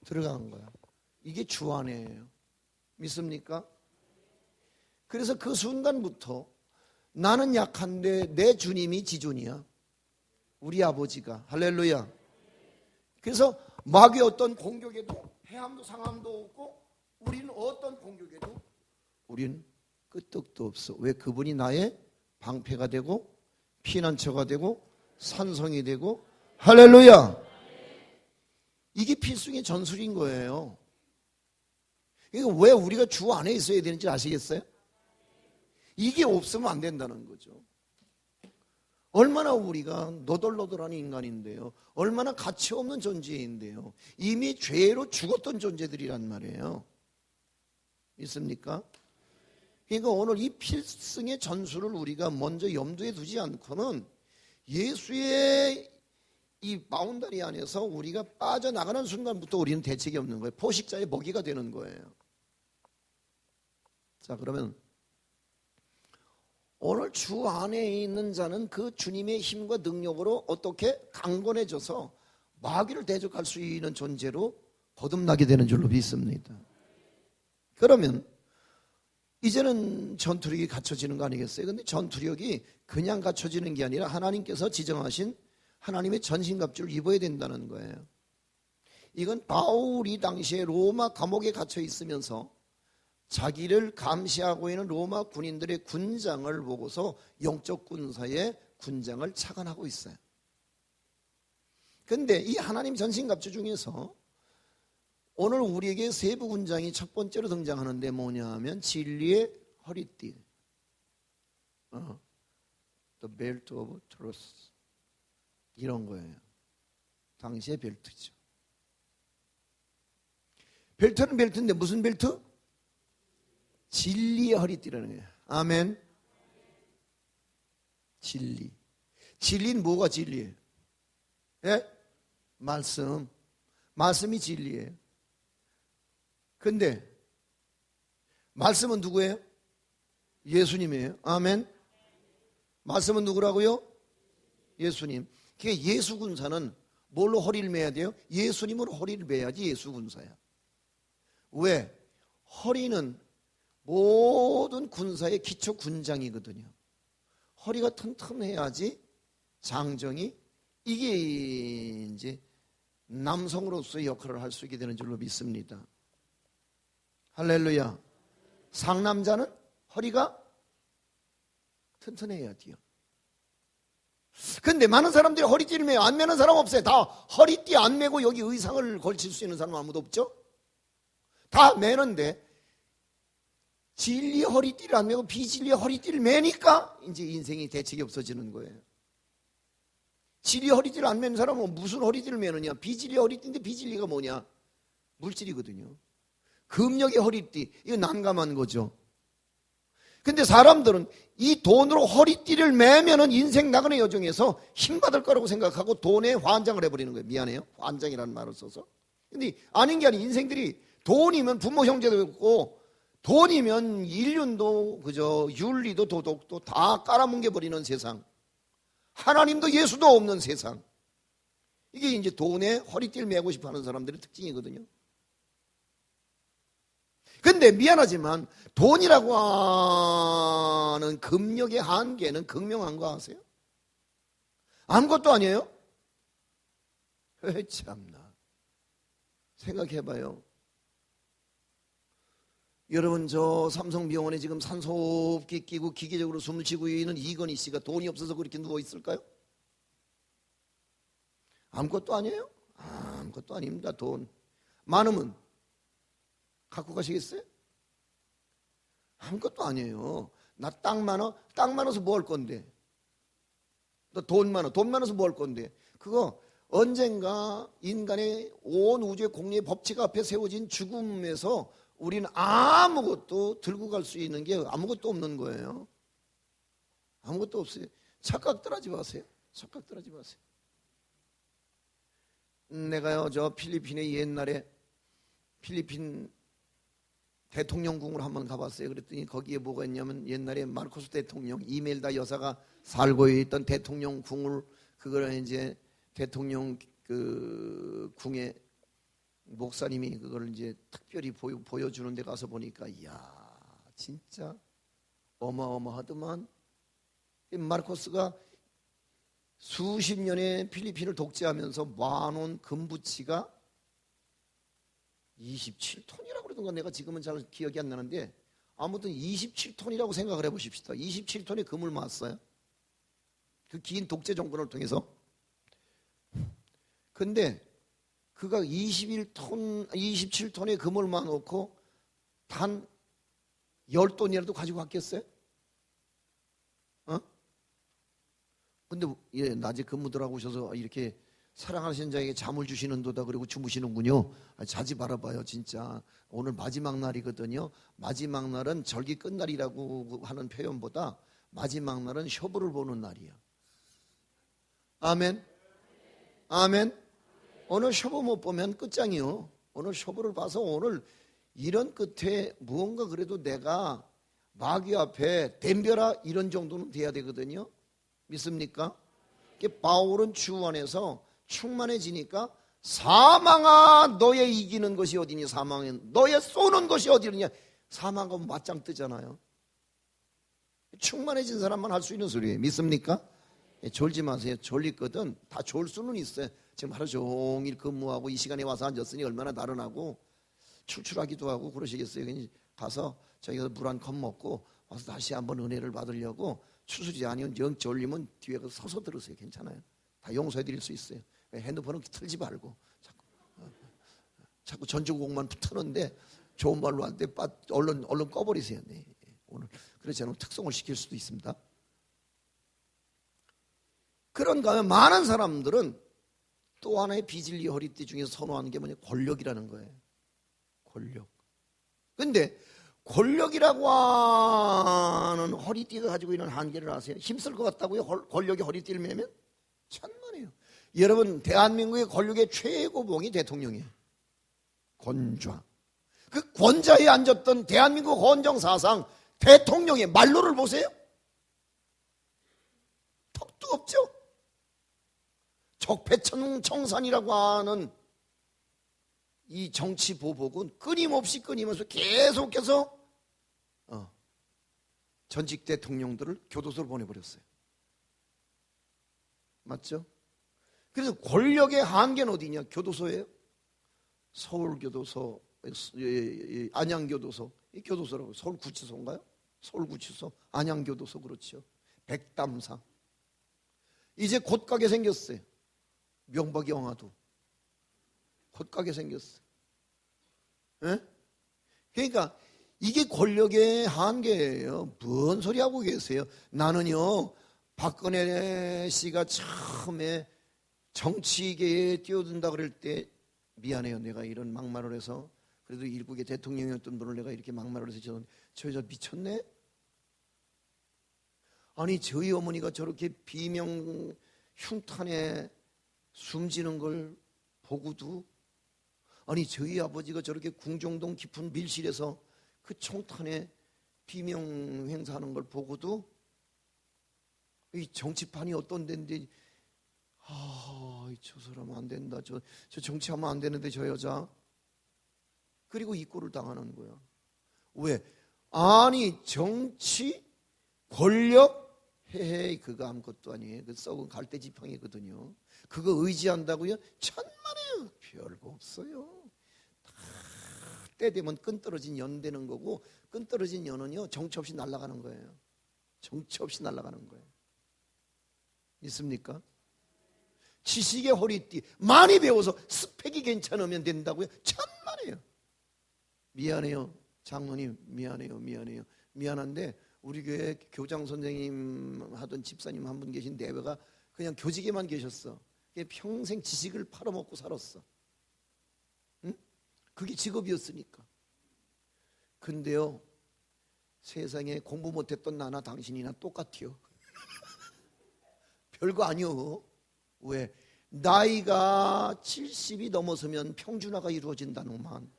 들어가는 거야. 이게 주 안에예요. 믿습니까? 그래서 그 순간부터 나는 약한데 내 주님이 지존이야. 우리 아버지가 할렐루야. 그래서 마귀의 어떤 공격에도 해함도 상함도 없고 우리는 어떤 공격에도 우리는 끄떡도 없어. 왜? 그분이 나의 방패가 되고 피난처가 되고 산성이 되고 할렐루야. 이게 필승의 전술인 거예요. 그러니까 왜 우리가 주 안에 있어야 되는지 아시겠어요? 이게 없으면 안 된다는 거죠. 얼마나 우리가 너덜너덜한 인간인데요. 얼마나 가치 없는 존재인데요. 이미 죄로 죽었던 존재들이란 말이에요. 있습니까? 그러니까 오늘 이 필승의 전술을 우리가 먼저 염두에 두지 않고는 예수의 이 바운더리 안에서 우리가 빠져나가는 순간부터 우리는 대책이 없는 거예요. 포식자의 먹이가 되는 거예요. 자, 그러면 오늘 주 안에 있는 자는 그 주님의 힘과 능력으로 어떻게 강건해져서 마귀를 대적할 수 있는 존재로 거듭나게 되는 줄로 믿습니다. 그러면 이제는 전투력이 갖춰지는 거 아니겠어요? 근데 전투력이 그냥 갖춰지는 게 아니라 하나님께서 지정하신 하나님의 전신갑주를 입어야 된다는 거예요. 이건 바울이 당시에 로마 감옥에 갇혀 있으면서 자기를 감시하고 있는 로마 군인들의 군장을 보고서 영적 군사의 군장을 착안하고 있어요. 그런데 이 하나님 전신갑주 중에서 오늘 우리에게 세부 군장이 첫 번째로 등장하는데 뭐냐 하면 진리의 허리띠, The belt of truth, 이런 거예요. 당시의 벨트죠. 벨트는 벨트인데 무슨 벨트? 진리의 허리띠라는 거예요. 아멘. 진리. 진리는 뭐가 진리예요? 예? 말씀. 말씀이 진리예요. 근데 말씀은 누구예요? 예수님이에요. 아멘. 말씀은 누구라고요? 예수님. 그러니까 예수 군사는 뭘로 허리를 매야 돼요? 예수님으로 허리를 매야지 예수 군사야. 왜? 허리는 모든 군사의 기초 군장이거든요. 허리가 튼튼해야지 장정이 이게 이제 남성으로서의 역할을 할 수 있게 되는 줄로 믿습니다. 할렐루야. 상남자는 허리가 튼튼해야 돼요. 근데 많은 사람들이 허리띠를 매요. 안 매는 사람 없어요. 다 허리띠 안 매고 여기 의상을 걸칠 수 있는 사람 아무도 없죠? 다 매는데 진리 허리띠를 안 매고 비진리 허리띠를 매니까 이제 인생이 대책이 없어지는 거예요. 진리 허리띠를 안 매는 사람은 무슨 허리띠를 매느냐? 비진리 허리띠인데 비진리가 뭐냐? 물질이거든요. 금력의 허리띠, 이거 난감한 거죠. 근데 사람들은 이 돈으로 허리띠를 매면은 인생 나가는 여정에서 힘받을 거라고 생각하고 돈에 환장을 해버리는 거예요. 미안해요. 환장이라는 말을 써서. 근데 아닌 게 아니라 인생들이 돈이면 부모 형제도 있고 돈이면 인륜도 그저 윤리도 도덕도 다 깔아뭉개버리는 세상. 하나님도 예수도 없는 세상. 이게 이제 돈에 허리띠를 매고 싶어 하는 사람들의 특징이거든요. 근데 미안하지만 돈이라고 하는 금력의 한계는 극명한 거 아세요? 아무것도 아니에요? 참나. 생각해봐요. 여러분 저 삼성병원에 지금 산소호흡기 끼고 기계적으로 숨을 쉬고 있는 이건희 씨가 돈이 없어서 그렇게 누워 있을까요? 아무것도 아니에요? 아무것도 아닙니다. 돈 많으면 갖고 가시겠어요? 아무것도 아니에요. 나 땅 많아? 땅 많아서 뭐 할 건데? 너 돈 많아? 돈 많아서 뭐 할 건데? 그거 언젠가 인간의 온 우주의 공리의 법칙 앞에 세워진 죽음에서 우리는 아무것도 들고 갈 수 있는 게 아무것도 없는 거예요. 아무것도 없어요. 착각들 하지 마세요. 착각들 하지 마세요. 내가요 저 필리핀에 옛날에 필리핀 대통령궁을 한번 가봤어요. 그랬더니 거기에 뭐가 있냐면 옛날에 마르코스 대통령, 이멜다 여사가 살고 있던 대통령궁을 그걸 이제 대통령 그 궁에 목사님이 그걸 이제 특별히 보여주는 데 가서 보니까 이야 진짜 어마어마하더만. 마르코스가 수십 년의 필리핀을 독재하면서 모아놓은 금부치가 27톤이라고 그러던가 내가 지금은 잘 기억이 안 나는데 아무튼 27톤이라고 생각을 해보십시다. 27톤의 금을 모았어요. 그 긴 독재 정권을 통해서. 근데 그가 27톤의 금을 모아놓고 단 10돈이라도 가지고 갔겠어요? 근데 낮에 근무 들어가셔서 이렇게 사랑하시는 자에게 잠을 주시는도다 그리고 주무시는군요. 자지 말아봐요. 진짜 오늘 마지막 날이거든요. 마지막 날은 절기 끝날이라고 하는 표현보다 마지막 날은 셔부를 보는 날이야. 아멘. 아멘. 오늘 셔부 못 보면 끝장이요. 오늘 셔부를 봐서 오늘 이런 끝에 무언가 그래도 내가 마귀 앞에 덤벼라 이런 정도는 돼야 되거든요. 믿습니까? 바울은 주 안에서 충만해지니까 사망아 너의 이기는 것이 어디니, 사망에 너의 쏘는 것이 어디냐. 사망과 맞짱 뜨잖아요. 충만해진 사람만 할 수 있는 소리예요. 믿습니까? 졸지 마세요. 졸리거든. 다 졸 수는 있어요. 지금 하루 종일 근무하고 이 시간에 와서 앉았으니 얼마나 나른하고 출출하기도 하고 그러시겠어요. 가서 저기서 물 한 컵 먹고 와서 다시 한번 은혜를 받으려고 추스리지 아니면 영 졸리면 뒤에 서서 들으세요. 괜찮아요. 다 용서해 드릴 수 있어요. 핸드폰은 틀지 말고 자꾸 전주곡만 트는데 좋은 말로 안 돼. 얼른 꺼버리세요. 네. 오늘 그렇지 않으면 특송을 시킬 수도 있습니다. 그런가 하면 많은 사람들은 또 하나의 비진리 허리띠 중에서 선호하는 게 뭐냐, 권력이라는 거예요. 권력. 근데 권력이라고 하는 허리띠가 가지고 있는 한계를 아세요? 힘쓸 것 같다고요? 권력이 허리띠를 매면? 천만에요. 여러분, 대한민국의 권력의 최고봉이 대통령이에요. 권좌. 그 권좌에 앉았던 대한민국 헌정사상 대통령의 말로를 보세요. 턱도 없죠. 적폐청산이라고 하는 이 정치 보복은 끊임없이 계속해서 전직 대통령들을 교도소로 보내버렸어요. 맞죠? 그래서 권력의 한계는 어디냐? 교도소예요. 서울교도소, 안양교도소, 이 교도소라고. 서울구치소인가요? 서울구치소, 안양교도소. 그렇죠. 백담사. 이제 곧 가게 생겼어요. 명박 영화도 곧 가게 생겼어요. 에? 그러니까 이게 권력의 한계예요. 뭔 소리 하고 계세요? 나는요, 박근혜 씨가 처음에 정치계에 뛰어든다 그럴 때 미안해요. 내가 이런 막말을 해서. 그래도 일국의 대통령이었던 분을 내가 이렇게 막말을 해서 저 여자 미쳤네? 아니 저희 어머니가 저렇게 비명 흉탄에 숨지는 걸 보고도, 아니 저희 아버지가 저렇게 궁정동 깊은 밀실에서 그 총탄에 비명 행사하는 걸 보고도 이 정치판이 어떤 데인데 저 사람 안 된다, 저 정치하면 안 되는데 저 여자. 그리고 이꼴을 당하는 거야. 왜? 아니 정치 권력 헤헤이 그거 아무것도 아니에요. 그 썩은 갈대지팡이거든요. 그거 의지한다고요? 천만에요. 별거 없어요. 다 때 되면 끈 떨어진 연 되는 거고, 끈 떨어진 연은요 정치 없이 날아가는 거예요. 정치 없이 날아가는 거예요. 있습니까? 지식의 허리띠 많이 배워서 스펙이 괜찮으면 된다고요? 천만에요. 미안해요. 장로님 미안해요. 미안한데 우리 교회 교장 선생님 하던 집사님 한 분 계신 내외가 그냥 교직에만 계셨어. 평생 지식을 팔아먹고 살았어. 응? 그게 직업이었으니까. 근데요, 세상에 공부 못했던 나나 당신이나 똑같아요. 별거 아니요. 왜? 나이가 70이 넘어서면 평준화가 이루어진다는만.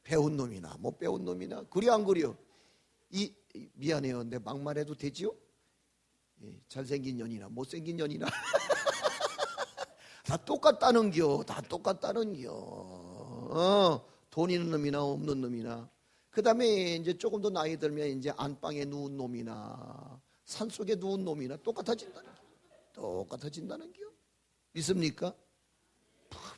배운 놈이나 못 배운 놈이나 그려 안 그려? 미안해요. 내 막말해도 되지요? 잘생긴 년이나 못생긴 년이나 다 똑같다는겨. 다 똑같다는겨. 돈 있는 놈이나 없는 놈이나. 그 다음에 이제 조금 더 나이 들면 이제 안방에 누운 놈이나 산속에 누운 놈이나 똑같아진다는겨. 똑같아진다는겨. 믿습니까?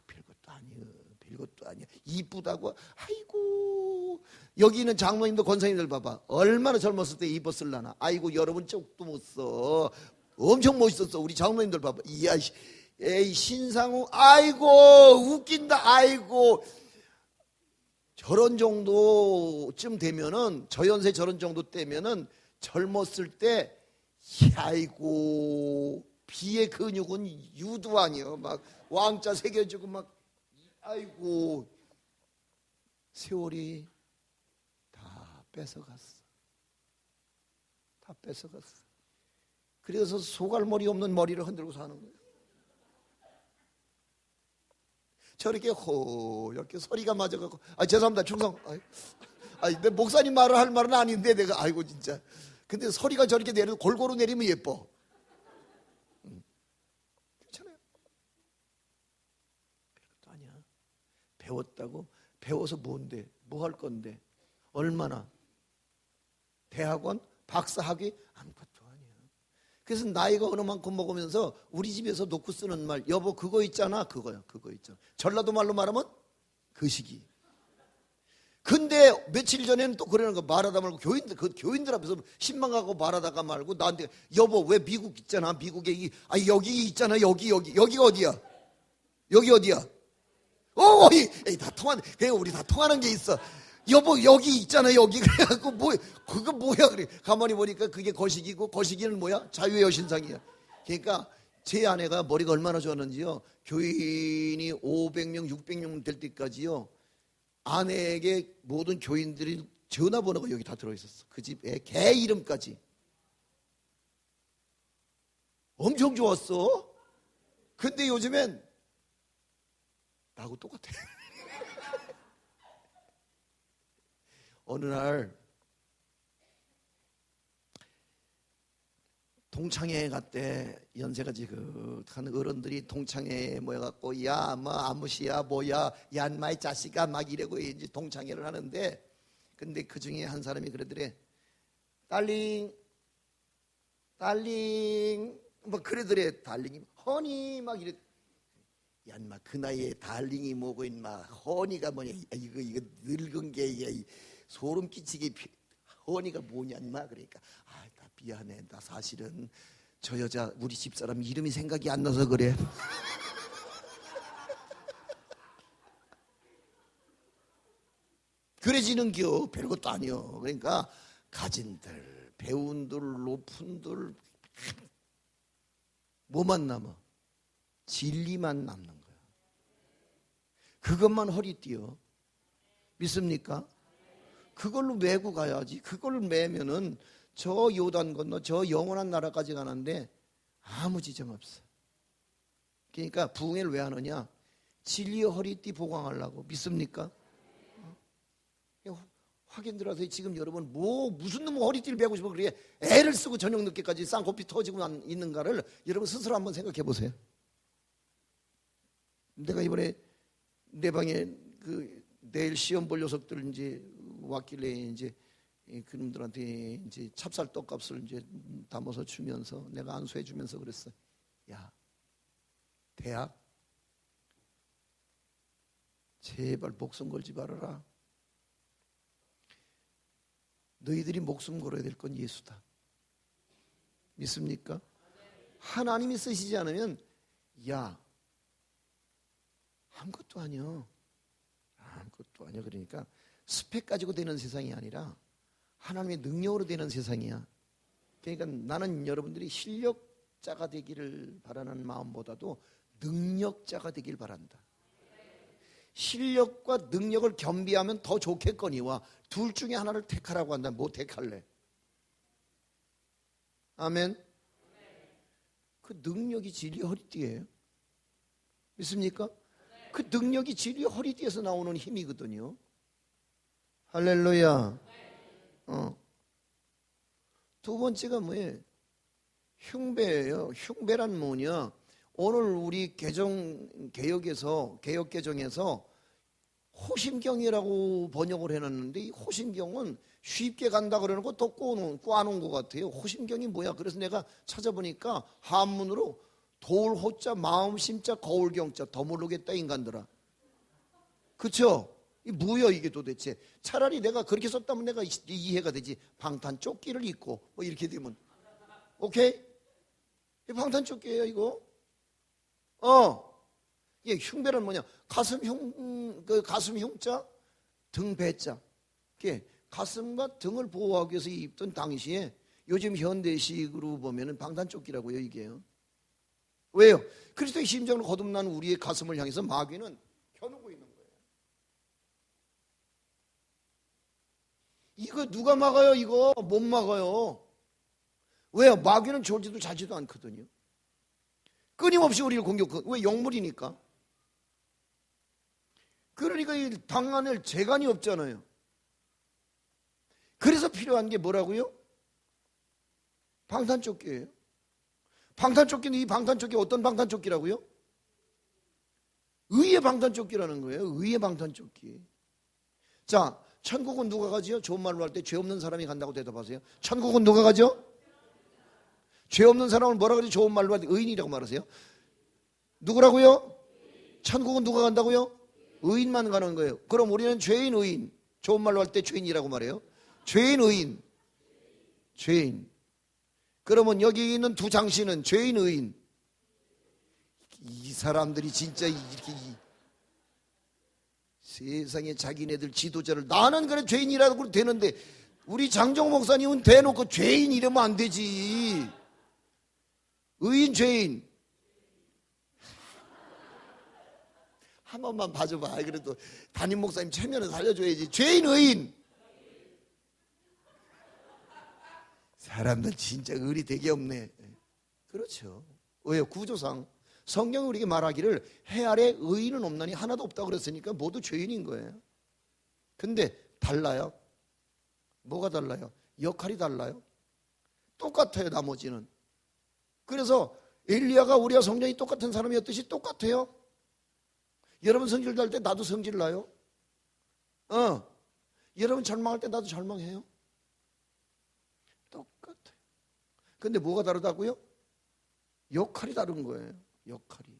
별것도 아니에요. 별것도 아니야. 이쁘다고. 아이고. 여기 있는 장로님들 권사님들 봐봐. 얼마나 젊었을 때 입었을라나. 아이고 여러분 쪽도 못 써. 엄청 멋있었어. 우리 장로님들 봐봐. 이야 에이 신상우 아이고 웃긴다. 아이고 저런 정도쯤 되면은 저 연세 저런 정도 때면은 젊었을 때 아이고 비의 근육은 유두 아니요. 막 왕자 새겨주고 막 아이고 세월이 다 뺏어갔어. 다 뺏어갔어. 그래서 소갈머리 없는 머리를 흔들고 사는 거예요. 저렇게 이렇게 소리가 맞아갖고 죄송합니다 충성. 내 목사님 말을 할 말은 아닌데 내가 아이고 진짜. 근데 소리가 저렇게 내려도 골고루 내리면 예뻐. 괜찮아요. 별것도 아니야. 배웠다고? 배워서 뭔데? 뭐 할 건데? 얼마나? 대학원? 박사학위? 아무것도 아니야. 그래서 나이가 어느 만큼 먹으면서 우리 집에서 놓고 쓰는 말 여보 그거 있잖아. 그거야. 그거 있잖아. 전라도 말로 말하면 그 시기. 근데 며칠 전에는 또 그러는 거 말하다 말고 교인들 앞에서 신망하고 말하다가 말고 나한테 여보 왜 미국 있잖아. 미국에 여기 있잖아. 여기가 어디야? 여기 어디야? 다 통한. 그래 우리 다 통하는 게 있어. 여보 여기 있잖아. 여기. 그래갖고 그거 뭐야? 그래 가만히 보니까 그게 거시기고 거시기는 뭐야? 자유의 여신상이야. 그러니까 제 아내가 머리가 얼마나 좋았는지요. 교인이 500명 600명 될 때까지요. 아내에게 모든 교인들이 전화번호가 여기 다 들어있었어. 그 집에 개 이름까지. 엄청 좋았어. 근데 요즘엔 나하고 똑같아. 어느 날 동창회 갔대. 연세가 지긋한 어른들이 동창회에 모여갖고 야 뭐 아무시야 뭐야 야 인마이 자식아 막 이러고 이제 동창회를 하는데 근데 그 중에 한 사람이 그러더래. 달링 뭐 그러더래. 달링이 허니 막 이래. 야 인마 그 나이에 달링이 뭐고 인마 허니가 뭐냐. 이거 늙은 게 소름 끼치게 허니가 뭐냐 인마. 그러니까 나 미안해. 나 사실은 저 여자 우리 집사람 이름이 생각이 안 나서 그래. 그래지는겨. 별것도 아니요. 그러니까 가진들 배운들 높은들 뭐만 남아? 진리만 남는 거야. 그것만 허리띠요. 믿습니까? 그걸로 메고 가야지. 그걸 메면은 저 요단 건너 저 영원한 나라까지 가는데 아무 지장 없어. 그러니까 부흥회를 왜 하느냐? 진리의 허리띠 보강하려고. 믿습니까? 확인 들어서 지금 여러분 무슨 놈의 허리띠를 메고 싶어 그래 애를 쓰고 저녁 늦게까지 쌍코피 터지고 있는가를 여러분 스스로 한번 생각해 보세요. 내가 이번에 내 방에 내일 시험 볼 녀석들 이제 왔길래 이제 그놈들한테 이제 찹쌀 떡값을 이제 담아서 주면서 내가 안수해 주면서 그랬어. 야, 대학 제발 목숨 걸지 말아라. 너희들이 목숨 걸어야 될 건 예수다. 믿습니까? 하나님이 쓰시지 않으면 야 아무것도 아니야. 아무것도 아니야. 그러니까 스펙 가지고 되는 세상이 아니라 하나님의 능력으로 되는 세상이야. 그러니까 나는 여러분들이 실력자가 되기를 바라는 마음보다도 능력자가 되길 바란다. 실력과 능력을 겸비하면 더 좋겠거니와 둘 중에 하나를 택하라고 한다면 뭐 택할래? 아멘. 그 능력이 진리의 허리띠예요. 믿습니까? 그 능력이 진리의 허리띠에서 나오는 힘이거든요. 할렐루야. 두 번째가 뭐예요? 흉배예요. 흉배란 뭐냐? 오늘 우리 개혁에서 개혁 개정에서 호심경이라고 번역을 해놨는데 이 호심경은 쉽게 간다 그러놓고 또 꼬아놓은 것 같아요. 호심경이 뭐야? 그래서 내가 찾아보니까 한문으로 돌호자 마음심자 거울경자 더 모르겠다 인간들아. 그쵸? 이 뭐야 이게 도대체? 차라리 내가 그렇게 썼다면 내가 이해가 되지. 방탄조끼를 입고 뭐 이렇게 되면 오케이? 이 방탄조끼예요 이거. 이게 흉배란 뭐냐? 가슴 흉자, 등 배자. 이게 가슴과 등을 보호하기 위해서 입던 당시에 요즘 현대식으로 보면은 방탄조끼라고요 이게요. 왜요? 그리스도의 심장으로 거듭난 우리의 가슴을 향해서 마귀는 켜놓고 있는 거예요. 이거 누가 막아요? 이거 못 막아요. 왜요? 마귀는 졸지도 자지도 않거든요. 끊임없이 우리를 공격하고. 왜? 영물이니까. 그러니까 이 당안을 재간이 없잖아요. 그래서 필요한 게 뭐라고요? 방탄조끼예요. 방탄조끼는 이 방탄조끼 어떤 방탄조끼라고요? 의의 방탄조끼라는 거예요. 의의 방탄조끼. 자, 천국은 누가 가지요? 좋은 말로 할 때 죄 없는 사람이 간다고 대답하세요. 천국은 누가 가죠? 죄 없는 사람을 뭐라 그러지? 좋은 말로 할 때 의인이라고 말하세요. 누구라고요? 천국은 누가 간다고요? 의인만 가는 거예요. 그럼 우리는 죄인 의인. 좋은 말로 할 때 죄인이라고 말해요. 죄인 의인. 죄인. 그러면 여기 있는 두 장씨는 죄인 의인. 이 사람들이 진짜 이렇게 세상에 자기네들 지도자를 나는 그래 죄인이라고 되는데 우리 장정 목사님은 대놓고 죄인 이러면 안 되지. 의인 죄인. 한 번만 봐줘봐. 그래도 담임 목사님 체면을 살려줘야지. 죄인 의인. 사람들 진짜 의리 되게 없네. 그렇죠. 왜요? 구조상 성경이 우리에게 말하기를 해 아래 의인은 없나니 하나도 없다고 그랬으니까 모두 죄인인 거예요. 근데 달라요. 뭐가 달라요? 역할이 달라요. 똑같아요. 나머지는. 그래서 엘리야가 우리와 성령이 똑같은 사람이었듯이 똑같아요. 여러분 성질 날 때 나도 성질 나요. 여러분 절망할 때 나도 절망해요. 똑같아요. 근데 뭐가 다르다고요? 역할이 다른 거예요. 역할이.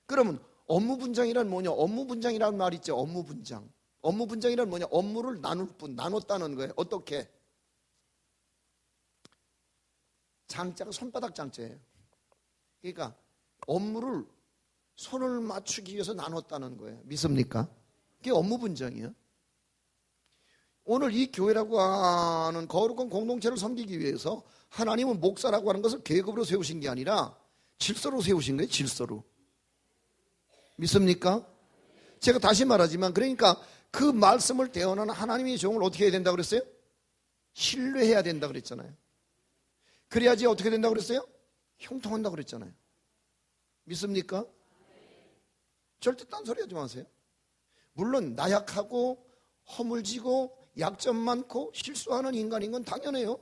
그러면 업무 분장이란 뭐냐? 업무 분장이라는 말 있죠. 업무 분장. 업무 분장이란 뭐냐? 업무를 나눌 뿐, 나눴다는 거예요. 어떻게? 장자가 손바닥 장자예요. 그러니까 업무를 손을 맞추기 위해서 나눴다는 거예요. 믿습니까? 그게 업무 분장이에요. 오늘 이 교회라고 하는 거룩한 공동체를 섬기기 위해서 하나님은 목사라고 하는 것을 계급으로 세우신 게 아니라 질서로 세우신 거예요. 질서로. 믿습니까? 제가 다시 말하지만 그러니까 그 말씀을 대언하는 하나님의 종을 어떻게 해야 된다고 그랬어요? 신뢰해야 된다고 그랬잖아요. 그래야지 어떻게 된다고 그랬어요? 형통한다고 그랬잖아요. 믿습니까? 절대 딴소리 하지 마세요. 물론 나약하고 허물지고 약점 많고 실수하는 인간인 건 당연해요.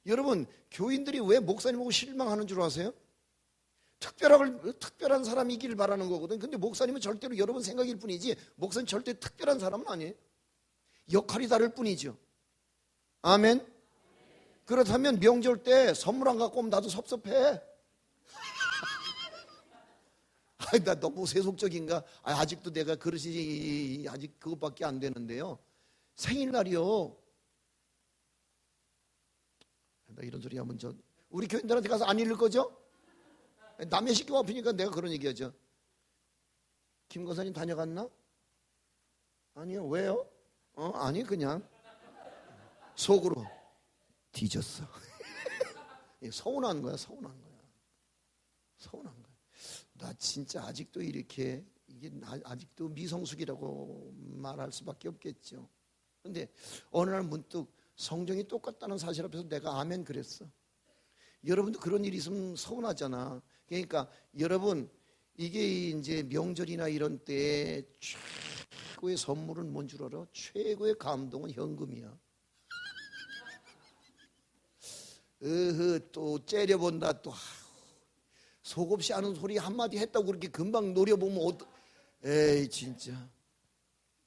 여러분 교인들이 왜 목사님 보고 실망하는 줄 아세요? 특별한 사람이길 바라는 거거든. 근데 목사님은 절대로 여러분 생각일 뿐이지 목사님 절대 특별한 사람은 아니에요. 역할이 다를 뿐이죠. 아멘. 그렇다면 명절 때 선물 안 갖고 오면 나도 섭섭해. 나 너무 세속적인가? 아직도 내가 그릇이 아직 그것밖에 안 되는데요. 생일날이요. 나 이런 소리 하면 우리 교인들한테 가서 안 읽을 거죠? 남의 식구 앞이니까 내가 그런 얘기하죠. 김 권사님 다녀갔나? 아니요. 왜요? 아니 그냥 속으로 뒤졌어. 서운한 거야. 서운한 거야. 서운한 거야. 나 진짜 아직도 이렇게 이게 아직도 미성숙이라고 말할 수밖에 없겠죠. 근데 어느 날 문득 성경이 똑같다는 사실 앞에서 내가 아멘 그랬어. 여러분도 그런 일이 있으면 서운하잖아. 그러니까 여러분 이게 이제 명절이나 이런 때에 최고의 선물은 뭔 줄 알아? 최고의 감동은 현금이야. 또 째려본다. 또 속없이 하는 소리 한마디 했다고 그렇게 금방 노려보면 에이 진짜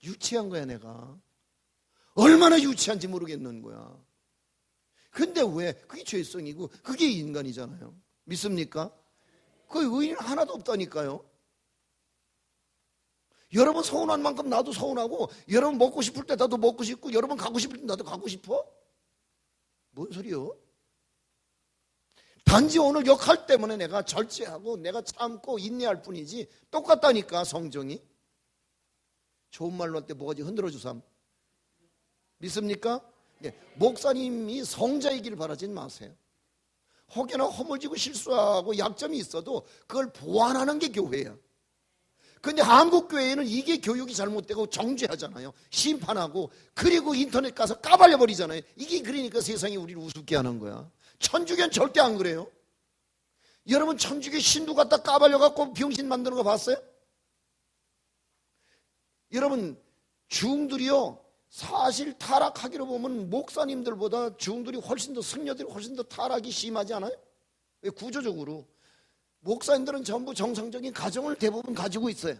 유치한 거야. 내가 얼마나 유치한지 모르겠는 거야. 근데 왜? 그게 죄성이고 그게 인간이잖아요. 믿습니까? 그 의인 하나도 없다니까요. 여러분 서운한 만큼 나도 서운하고, 여러분 먹고 싶을 때 나도 먹고 싶고, 여러분 가고 싶을 때 나도 가고 싶어? 뭔 소리요? 단지 오늘 역할 때문에 내가 절제하고 내가 참고 인내할 뿐이지 똑같다니까. 성정이 좋은 말로 할 때 뭐가지 흔들어 주삼. 믿습니까? 네, 목사님이 성자이길 바라진 마세요. 혹여나 허물지고 실수하고 약점이 있어도 그걸 보완하는 게 교회야. 근데 한국 교회는 이게 교육이 잘못되고 정죄하잖아요. 심판하고, 그리고 인터넷 가서 까발려 버리잖아요. 이게 그러니까 세상이 우리를 우습게 하는 거야. 천주교는 절대 안 그래요. 여러분 천주교 신도 갖다 까발려 갖고 병신 만드는 거 봤어요? 여러분 중들이요, 사실 타락하기로 보면 목사님들보다 중들이 훨씬 더, 승려들이 훨씬 더 타락이 심하지 않아요? 왜? 구조적으로 목사님들은 전부 정상적인 가정을 대부분 가지고 있어요.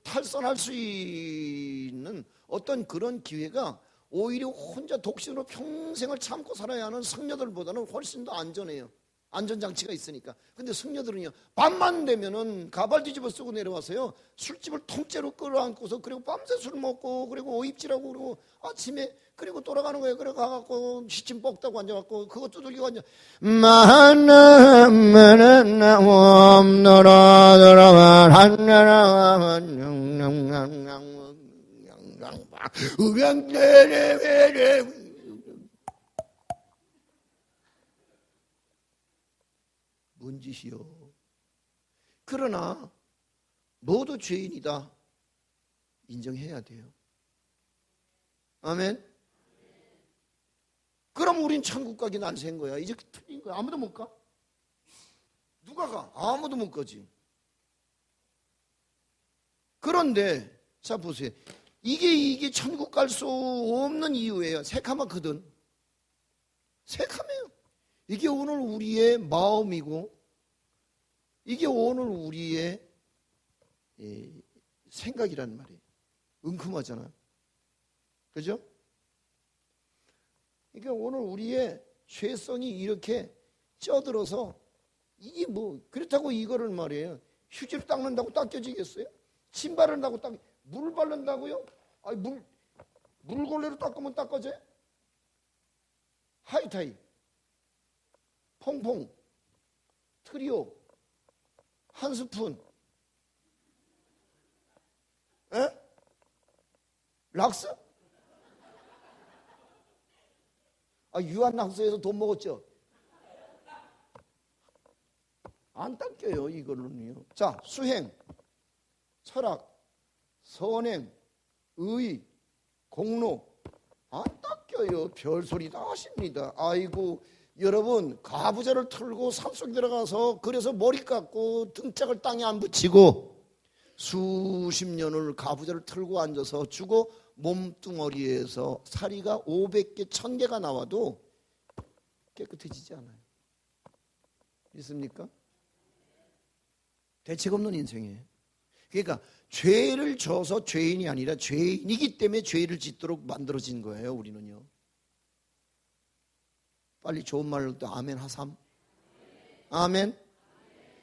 탈선할 수 있는 어떤 그런 기회가 오히려 혼자 독신으로 평생을 참고 살아야 하는 승려들보다는 훨씬 더 안전해요. 안전장치가 있으니까. 근데 승려들은요, 밤만 되면은 가발 뒤집어 쓰고 내려와서요, 술집을 통째로 끌어안고서, 그리고 밤새 술 먹고, 그리고 오입질하고, 그리고 아침에 그리고 돌아가는 거예요. 그래 가갖고 시침 뻑다고 앉아갖고 그거 두들기고 앉아. 만나면은 옴노라더라만 한나라만 뭔 짓이요? 그러나 모두 죄인이다 인정해야 돼요. 아멘. 그럼 우린 천국 가기 난세인 거야. 이제 틀린 거야. 아무도 못 가. 누가 가? 아무도 못 가지. 그런데 자 보세요. 이게 천국 갈 수 없는 이유예요. 새카맣거든. 새카매요. 이게 오늘 우리의 마음이고, 이게 오늘 우리의 생각이란 말이에요. 은큼하잖아요. 그죠? 그러니까 오늘 우리의 죄성이 이렇게 쪄들어서, 이게 뭐 그렇다고 이거를 말이에요, 휴지로 닦는다고 닦여지겠어요? 신발을 한다고 물 바른다고요? 아니 물걸레로 닦으면 닦아져요? 하이타이, 퐁퐁, 트리오, 한 스푼, 락스? 유한락스에서 돈 먹었죠? 안 닦여요 이거는요. 자, 수행, 철학, 선행, 의, 공로, 안 닦여요. 별소리 다 하십니다. 아이고, 여러분 가부좌를 틀고 산속에 들어가서 그래서 머리 깎고 등짝을 땅에 안 붙이고 수십 년을 가부좌를 틀고 앉아서 죽어 몸뚱어리에서 사리가 500개, 1000개가 나와도 깨끗해지지 않아요. 믿습니까? 대책 없는 인생이에요. 그러니까 죄를 져서 죄인이 아니라 죄인이기 때문에 죄를 짓도록 만들어진 거예요. 우리는요. 빨리 좋은 말로 또 아멘 하삼. 아멘.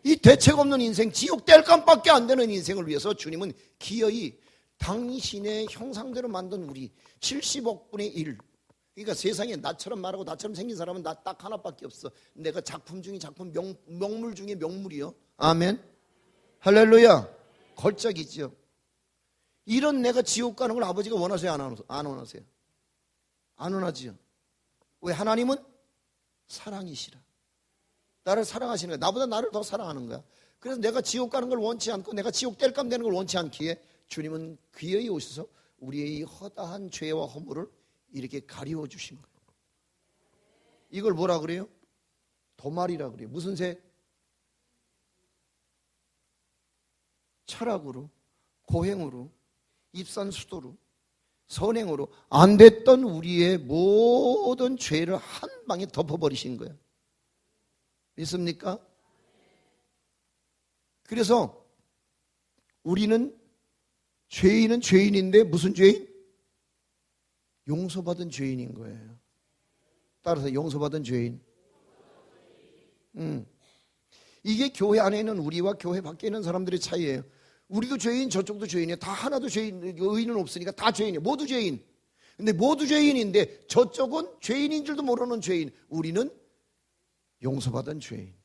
이 대책 없는 인생, 지옥 뗄감밖에 안 되는 인생을 위해서 주님은 기어이 당신의 형상대로 만든 우리 70억 분의 1, 그러니까 세상에 나처럼 말하고 나처럼 생긴 사람은 나 딱 하나밖에 없어. 내가 작품 중에 작품, 명물 중에 명물이요. 아멘. 할렐루야. 걸작이지요. 이런 내가 지옥 가는 걸 아버지가 원하세요? 안 원하세요? 안 원하지요. 왜? 하나님은 사랑이시라. 나를 사랑하시는 거야. 나보다 나를 더 사랑하는 거야. 그래서 내가 지옥 가는 걸 원치 않고 내가 지옥 뗄감 되는 걸 원치 않기에 주님은 귀하게 오셔서 우리의 이 허다한 죄와 허물을 이렇게 가리워 주신 거예요. 이걸 뭐라 그래요? 도말이라 그래요. 무슨 새? 철학으로 고행으로, 입산수도로, 선행으로 안 됐던 우리의 모든 죄를 한 방에 덮어버리신 거예요. 믿습니까? 그래서 우리는 죄인은 죄인인데 무슨 죄인? 용서받은 죄인인 거예요. 따라서 용서받은 죄인. 이게 교회 안에 있는 우리와 교회 밖에 있는 사람들의 차이예요. 우리도 죄인, 저쪽도 죄인이에요. 다 하나도 죄인, 의인은 없으니까 다 죄인이에요. 모두 죄인. 근데 모두 죄인인데 저쪽은 죄인인 줄도 모르는 죄인, 우리는 용서받은 죄인.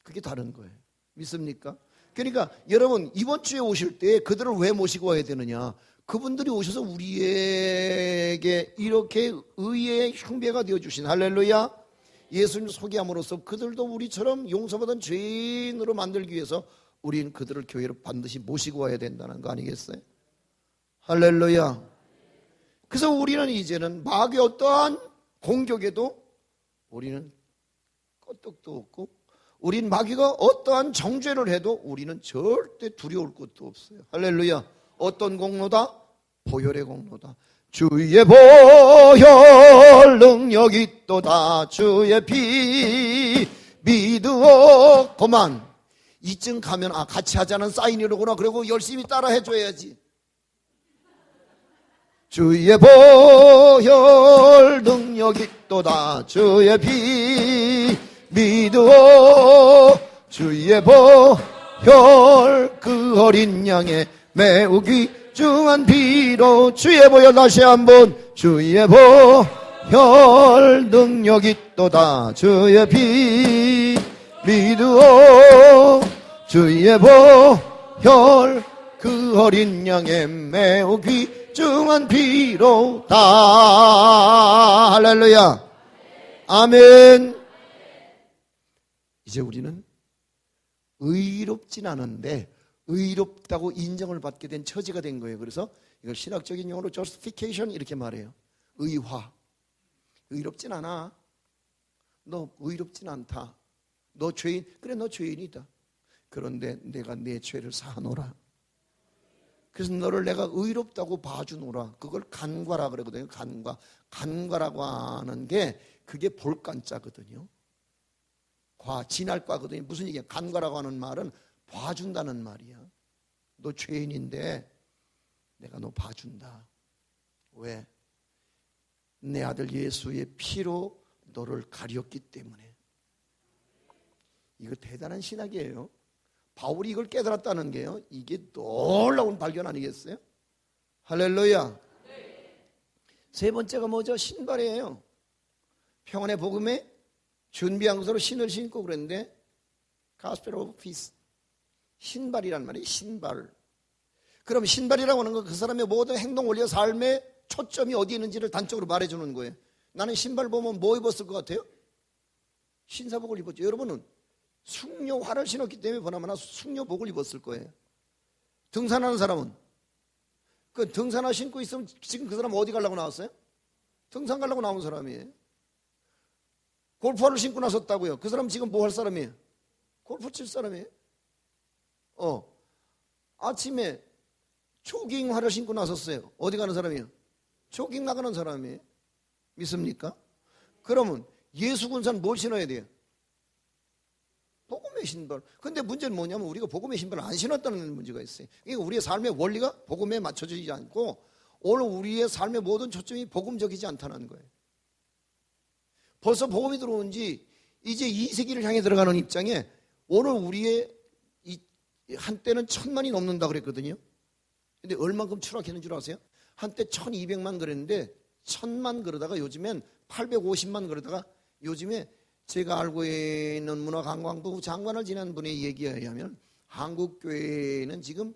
그게 다른 거예요. 믿습니까? 그러니까 여러분 이번 주에 오실 때 그들을 왜 모시고 와야 되느냐? 그분들이 오셔서 우리에게 이렇게 의의 흉배가 되어주신, 할렐루야, 예수님 소개함으로써 그들도 우리처럼 용서받은 죄인으로 만들기 위해서 우리는 그들을 교회로 반드시 모시고 와야 된다는 거 아니겠어요? 할렐루야. 그래서 우리는 이제는 마귀의 어떠한 공격에도 우리는 끄떡도 없고, 우린 마귀가 어떠한 정죄를 해도 우리는 절대 두려울 것도 없어요. 할렐루야. 어떤 공로다? 보혈의 공로다. 주의 보혈 능력이 있도다. 주의 피 믿으오고만. 이쯤 가면 같이 하자는 사인이로구나. 그리고 열심히 따라 해줘야지. 주의 보혈 능력이 있도다. 주의 피 믿으오. 주의 보혈 그 어린 양의 매우 귀중한 피로. 주의 보혈 다시 한번. 주의 보혈 능력이 있도다. 주의 피 믿으오. 주의 보혈 그 어린 양의 매우 귀중한 피로다. 할렐루야. 아멘. 이제 우리는 의롭진 않은데 의롭다고 인정을 받게 된 처지가 된 거예요. 그래서 이걸 신학적인 용어로 justification 이렇게 말해요. 의화. 의롭진 않아. 너 의롭진 않다. 너 죄인. 그래, 너 죄인이다. 그런데 내가 내 죄를 사하노라. 그래서 너를 내가 의롭다고 봐주노라. 그걸 간과라 그러거든요. 간과. 간과라고 하는 게 그게 볼간자거든요. 진할과거든요. 무슨 얘기야? 간과라고 하는 말은 봐준다는 말이야. 너 죄인인데 내가 너 봐준다. 왜? 내 아들 예수의 피로 너를 가렸기 때문에. 이거 대단한 신학이에요. 바울이 이걸 깨달았다는 게요, 이게 놀라운 발견 아니겠어요? 할렐루야. 세 번째가 뭐죠? 신발이에요. 평안의 복음에 준비한 것으로 신을 신고 그랬는데, Gospel of Peace. 신발이란 말이에요. 신발. 그럼 신발이라고 하는 건 그 사람의 모든 행동, 원리와 삶의 초점이 어디 있는지를 단적으로 말해주는 거예요. 나는 신발 보면 뭐 입었을 것 같아요? 신사복을 입었죠. 여러분은 숙녀화를 신었기 때문에 보나마나 숙녀복을 입었을 거예요. 등산하는 사람은 그 등산화 신고 있으면 지금 그 사람 어디 가려고 나왔어요? 등산 가려고 나온 사람이에요. 골프화를 신고 나섰다고요. 그 사람 지금 뭐 할 사람이에요? 골프 칠 사람이에요. 아침에 조깅화를 신고 나섰어요. 어디 가는 사람이에요? 조깅 나가는 사람이에요. 믿습니까? 그러면 예수 군사는 뭘 신어야 돼요? 복음의 신발. 근데 문제는 뭐냐면 우리가 복음의 신발을 안 신었다는 문제가 있어요. 그러니까 우리의 삶의 원리가 복음에 맞춰지지 않고 오늘 우리의 삶의 모든 초점이 복음적이지 않다는 거예요. 벌써 복음이 들어온 지 이제 2세기를 향해 들어가는 입장에 오늘 우리의 한때는 1000만이 넘는다 그랬거든요. 근데 얼만큼 추락했는 줄 아세요? 한때 1200만 그랬는데 1000만 그러다가 요즘엔 850만 그러다가 요즘에 제가 알고 있는 문화관광부 장관을 지낸 분의 얘기에 의하면 한국교회는 지금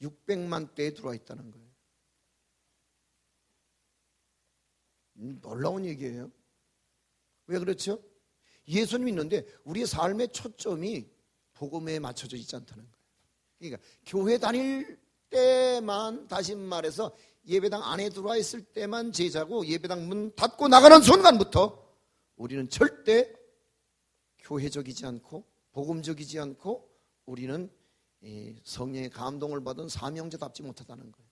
600만 대에 들어와 있다는 거예요. 놀라운 얘기예요. 왜 그렇죠? 예수님 믿는데 우리의 삶의 초점이 복음에 맞춰져 있지 않다는 거예요. 그러니까 교회 다닐 때만, 다시 말해서 예배당 안에 들어와 있을 때만 제자고 예배당 문 닫고 나가는 순간부터 우리는 절대 교회적이지 않고 복음적이지 않고 우리는 이 성령의 감동을 받은 사명자답지 못하다는 거예요.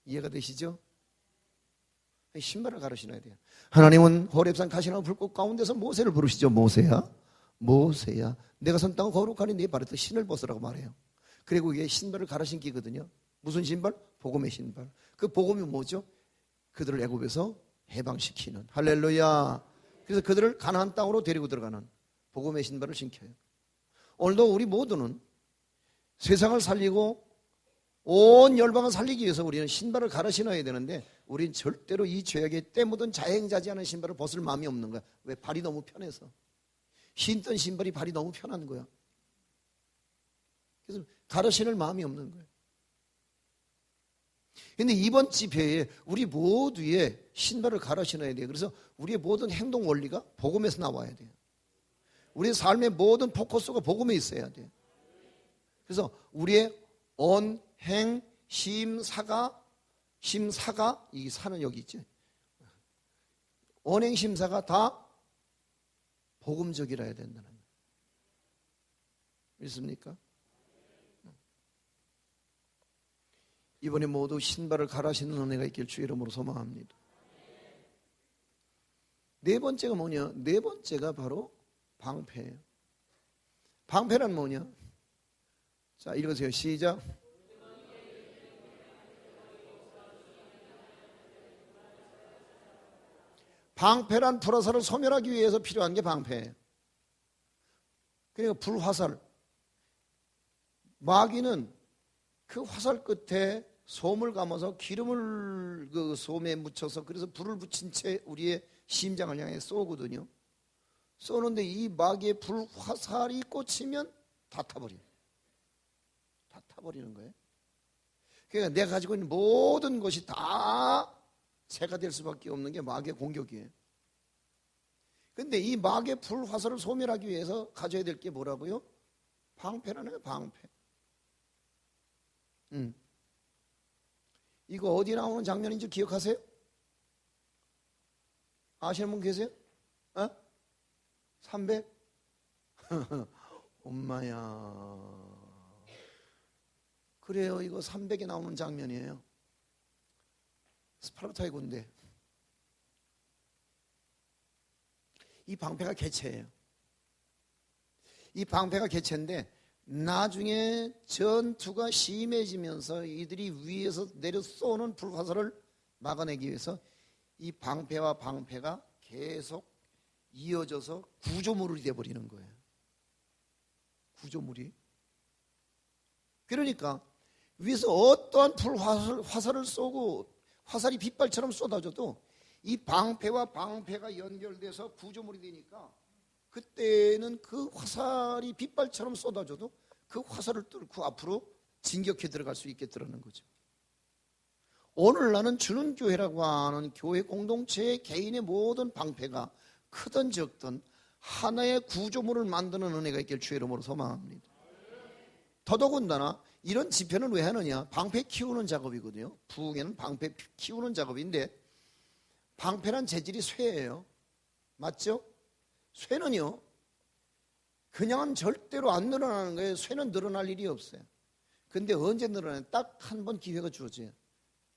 이해가 되시죠? 신발을 갈아 신어야 돼요. 하나님은 호렙산 가시나무 불꽃 가운데서 모세를 부르시죠. 모세야, 모세야, 내가 선 땅은 거룩하니 네 발에서 신을 벗으라고 말해요. 그리고 이게 신발을 갈아 신기거든요. 무슨 신발? 복음의 신발. 그 복음이 뭐죠? 그들을 애굽에서 해방시키는, 할렐루야. 그래서 그들을 가나안 땅으로 데리고 들어가는 복음의 신발을 신겨요. 오늘도 우리 모두는 세상을 살리고 온 열방을 살리기 위해서 우리는 신발을 갈아 신어야 되는데, 우린 절대로 이 죄악에 때 묻은 자행자지하는 신발을 벗을 마음이 없는 거야. 왜? 발이 너무 편해서. 신던 신발이 발이 너무 편한 거야. 그래서 갈아 신을 마음이 없는 거예요. 근데 이번 집회에 우리 모두의 신발을 갈아 신어야 돼요. 그래서 우리의 모든 행동 원리가 복음에서 나와야 돼요. 우리의 삶의 모든 포커스가 복음에 있어야 돼요. 그래서 우리의 언, 행, 심, 사가, 이 사는 여기 있지. 언행, 심사가 다 복음적이라 해야 된다는 거예요. 믿습니까? 이번에 모두 신발을 갈아 신는 은혜가 있길 주 이름으로 소망합니다. 네 번째가 뭐냐? 네 번째가 바로 방패예요. 방패란 뭐냐? 자, 읽으세요. 시작. 방패란 불화살을 소멸하기 위해서 필요한 게 방패예요. 그러니까 불화살. 마귀는 그 화살 끝에 솜을 감아서 기름을 그 솜에 묻혀서, 그래서 불을 붙인 채 우리의 심장을 향해 쏘거든요. 쏘는데 이 마귀의 불화살이 꽂히면 다 타버려요. 다 타버리는 거예요. 그러니까 내가 가지고 있는 모든 것이 다 새가 될 수밖에 없는 게 마귀의 공격이에요. 근데 이 마귀의 불화살을 소멸하기 위해서 가져야 될 게 뭐라고요? 방패라는 거예요. 방패. 이거 어디 나오는 장면인지 기억하세요? 아시는 분 계세요? 300? 엄마야. 그래요. 이거 300에 나오는 장면이에요. 스파르타의 군대. 이 방패가 개체예요. 이 방패가 개체인데 나중에 전투가 심해지면서 이들이 위에서 내려 쏘는 불화살을 막아내기 위해서 이 방패와 방패가 계속 이어져서 구조물이 되어버리는 거예요. 구조물이. 그러니까 위에서 어떠한 불화살을 쏘고 화살이 빗발처럼 쏟아져도 이 방패와 방패가 연결돼서 구조물이 되니까 그때는 그 화살이 빗발처럼 쏟아져도 그 화살을 뚫고 앞으로 진격해 들어갈 수 있겠더라는 거죠. 오늘 나는 주는 교회라고 하는 교회 공동체의 개인의 모든 방패가 크든 적든 하나의 구조물을 만드는 은혜가 있길 주의 이름으로 소망합니다. 더더군다나 이런 집회는 왜 하느냐? 방패 키우는 작업이거든요. 부흥에는 방패 키우는 작업인데, 방패란 재질이 쇠예요. 맞죠? 쇠는요, 그냥은 절대로 안 늘어나는 거예요. 쇠는 늘어날 일이 없어요. 근데 언제 늘어나요? 딱 한 번 기회가 주어져요.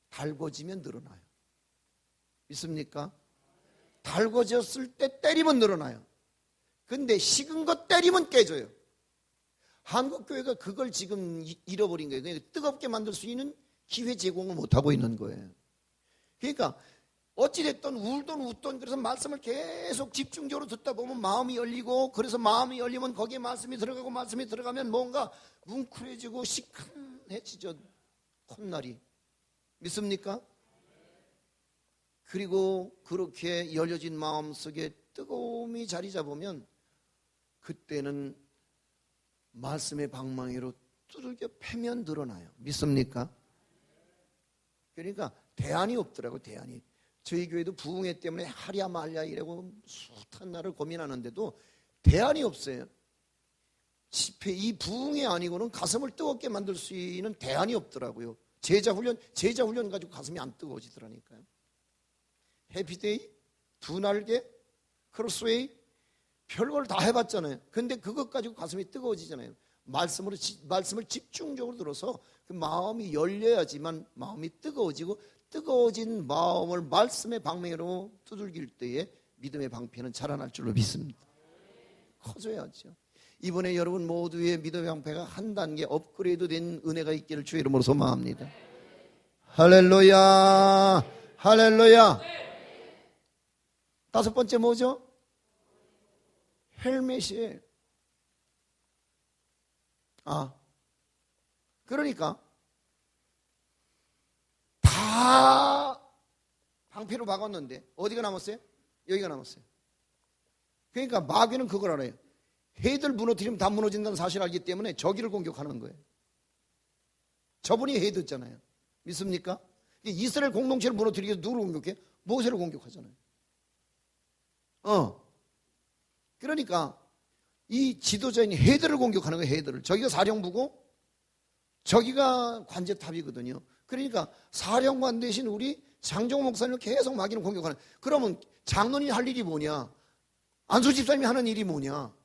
달궈지면 늘어나요. 믿습니까? 달궈졌을 때 때리면 늘어나요. 근데 식은 거 때리면 깨져요. 한국교회가 그걸 지금 잃어버린 거예요. 그러니까 뜨겁게 만들 수 있는 기회 제공을 못하고 있는 거예요. 그러니까 어찌됐든 울든 웃든 그래서 말씀을 계속 집중적으로 듣다 보면 마음이 열리고, 그래서 마음이 열리면 거기에 말씀이 들어가고, 말씀이 들어가면 뭔가 뭉클해지고 시큰해지죠. 콧날이. 믿습니까? 그리고 그렇게 열려진 마음속에 뜨거움이 자리 잡으면 그때는 말씀의 방망이로 두들겨 패면 늘어나요. 믿습니까? 그러니까 대안이 없더라고요. 대안이. 저희 교회도 부흥회 때문에 하랴 말랴 이라고 숱한 날을 고민하는데도 대안이 없어요. 집회, 이 부흥회 아니고는 가슴을 뜨겁게 만들 수 있는 대안이 없더라고요. 제자 훈련 가지고 가슴이 안 뜨거워지더라니까요. 해피데이, 두 날개, 크로스웨이, 별걸 다 해봤잖아요. 근데 그것 가지고 가슴이 뜨거워지잖아요. 말씀을 집중적으로 들어서 그 마음이 열려야지만 마음이 뜨거워지고, 뜨거워진 마음을 말씀의 방패로 두들길 때에 믿음의 방패는 자라날 줄로 믿습니다. 커져야죠. 이번에 여러분 모두의 믿음의 방패가 한 단계 업그레이드 된 은혜가 있기를 주의 이름으로 소망합니다. 할렐루야, 할렐루야. 다섯 번째 뭐죠? 헬멧이에요. 그러니까 다 방패로 막았는데 어디가 남았어요? 여기가 남았어요. 그러니까 마귀는 그걸 알아요. 해들 무너뜨리면 다 무너진다는 사실을 알기 때문에 저기를 공격하는 거예요. 저분이 해드잖아요. 믿습니까? 이스라엘 공동체를 무너뜨리기 위해서 누구를 공격해? 모세를 공격하잖아요. 그러니까 이 지도자인 해들을 공격하는 거예요. 해들을. 저기가 사령부고 저기가 관제탑이거든요. 그러니까 사령관 대신 우리 장정 목사님을 계속 마귀는 공격하는. 그러면 장로님이 할 일이 뭐냐? 안수 집사님이 하는 일이 뭐냐?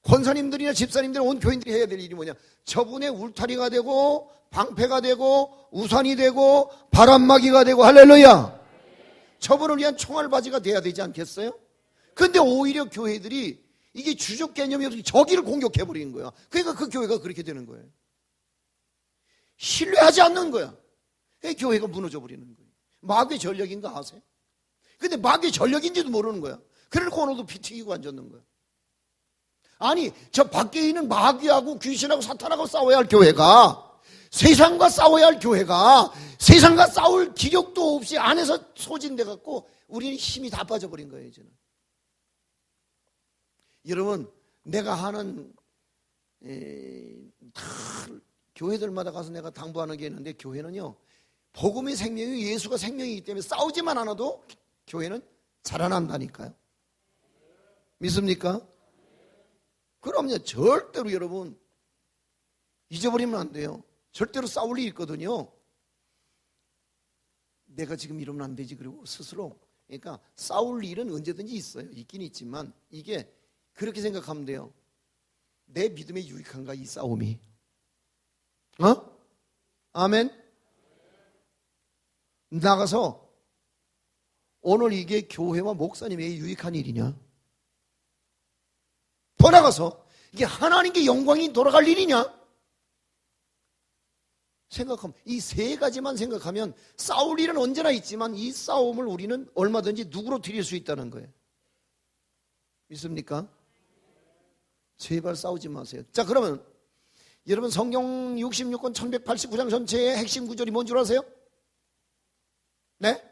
권사님들이나 집사님들, 온 교인들이 해야 될 일이 뭐냐? 저분의 울타리가 되고 방패가 되고 우산이 되고 바람막이가 되고, 할렐루야, 저분을 위한 총알바지가 돼야 되지 않겠어요? 근데 오히려 교회들이 이게 주적 개념이 없이 저기를 공격해버리는 거야. 그러니까 그 교회가 그렇게 되는 거예요. 신뢰하지 않는 거야. 교회가 무너져 버리는 거예요. 마귀의 전력인 거 아세요? 근데 마귀의 전력인지도 모르는 거야. 그래놓고 오늘도 피 튀기고 앉았는 거야. 아니, 저 밖에 있는 마귀하고 귀신하고 사탄하고 싸워야 할 교회가, 세상과 싸워야 할 교회가 세상과 싸울 기력도 없이 안에서 소진돼 갖고 우리는 힘이 다 빠져버린 거예요. 이제는. 여러분, 내가 하는 다 교회들마다 가서 내가 당부하는 게 있는데, 교회는요, 복음의 생명이, 예수가 생명이기 때문에 싸우지만 않아도 교회는 자라난다니까요. 믿습니까? 그럼요. 절대로 여러분 잊어버리면 안 돼요. 절대로 싸울 일이 있거든요. 내가 지금 이러면 안 되지. 그리고 스스로, 그러니까 싸울 일은 언제든지 있어요. 있긴 있지만 이게 그렇게 생각하면 돼요. 내 믿음에 유익한가 이 싸움이? 아멘? 나가서 오늘 이게 교회와 목사님에게 유익한 일이냐? 더 나가서 이게 하나님께 영광이 돌아갈 일이냐? 생각하면, 이 세 가지만 생각하면 싸울 일은 언제나 있지만 이 싸움을 우리는 얼마든지 누구로 드릴 수 있다는 거예요. 믿습니까? 제발 싸우지 마세요. 자, 그러면 여러분 성경 66권 1189장 전체의 핵심 구절이 뭔 줄 아세요? 네?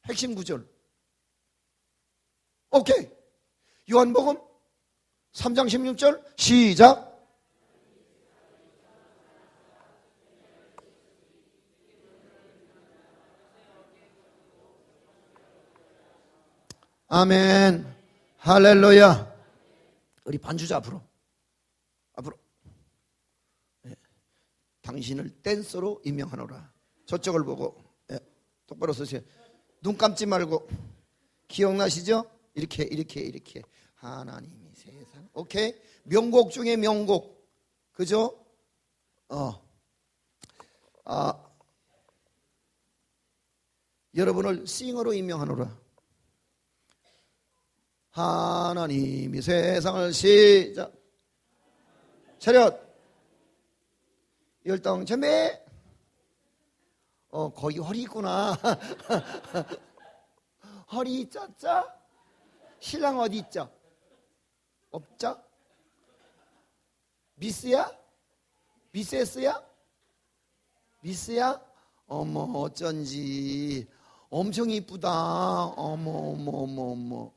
핵심 구절. 오케이. 요한복음 3장 16절 시작. 아멘. 할렐루야. 우리 반주자 앞으로. 네. 당신을 댄서로 임명하노라. 저쪽을 보고, 네. 똑바로 서세요. 눈 감지 말고. 기억나시죠? 이렇게 하나님이 세상. 오케이. 명곡 중에 명곡. 그죠? 여러분을 싱어로 임명하노라. 하나님이 세상을 시작. 차렷. 열당 전배. 거기 허리 있구나. 허리 짜짜? 신랑 어디 있죠? 없죠? 미스야? 미세스야? 미스야? 어머, 어쩐지 엄청 이쁘다. 어머.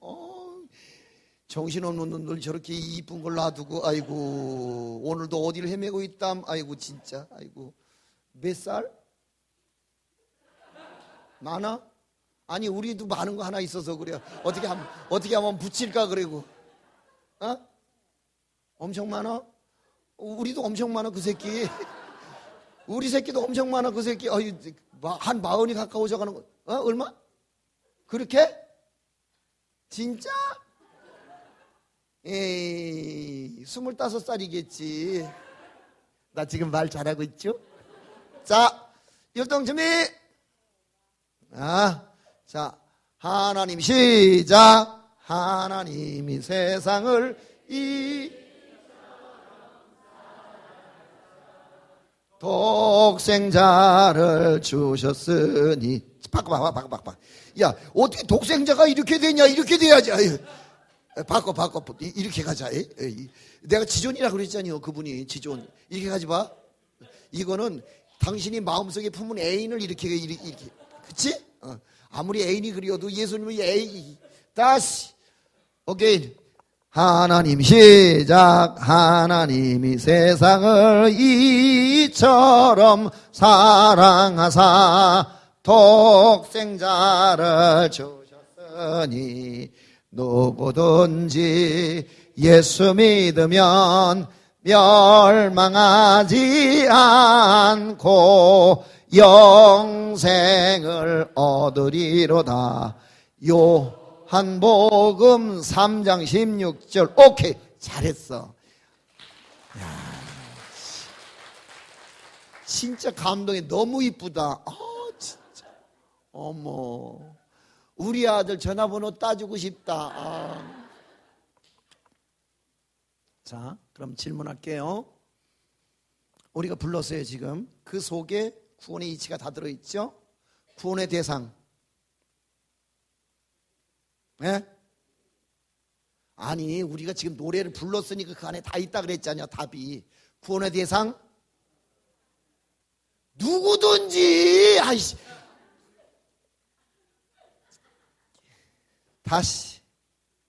정신없는 놈들 저렇게 이쁜 걸 놔두고, 아이고, 오늘도 어디를 헤매고 있담. 아이고, 진짜. 아이고, 몇 살? 많아? 아니, 우리도 많은 거 하나 있어서 그래요. 어떻게 하면 붙일까 그러고. 엄청 많아? 우리도 엄청 많아, 그 새끼. 우리 새끼도 엄청 많아, 그 새끼. 한 40이 가까워져 가는 거. 얼마? 그렇게? 진짜? 에이, 25살이겠지. 나 지금 말 잘하고 있죠? 자, 율동 준비. 자, 하나님 시작. 하나님이 세상을 독생자를 주셨으니. 바꿔. 야, 어떻게 독생자가 이렇게 되냐? 이렇게 돼야지. 아유, 바꿔. 이렇게 가자. 내가 지존이라 그랬잖아요. 그분이 지존. 이렇게 가지 마. 이거는 당신이 마음속에 품은 애인을 이렇게. 그치? 아무리 애인이 그리워도 예수님은 애인. 다시. 오케이. 하나님 시작. 하나님이 세상을 이처럼 사랑하사 독생자를 주셨으니 누구든지 예수 믿으면 멸망하지 않고 영생을 얻으리로다. 요한복음 3장 16절. 오케이, 잘했어. 야, 진짜 감동이 너무 이쁘다. 진짜. 어머, 우리 아들 전화번호 따주고 싶다. 자, 그럼 질문할게요. 우리가 불렀어요. 지금 그 속에 구원의 이치가 다 들어있죠. 구원의 대상. 네? 아니, 우리가 지금 노래를 불렀으니까 그 안에 다 있다 그랬잖아요. 답이. 구원의 대상 누구든지. 아이씨. 다시.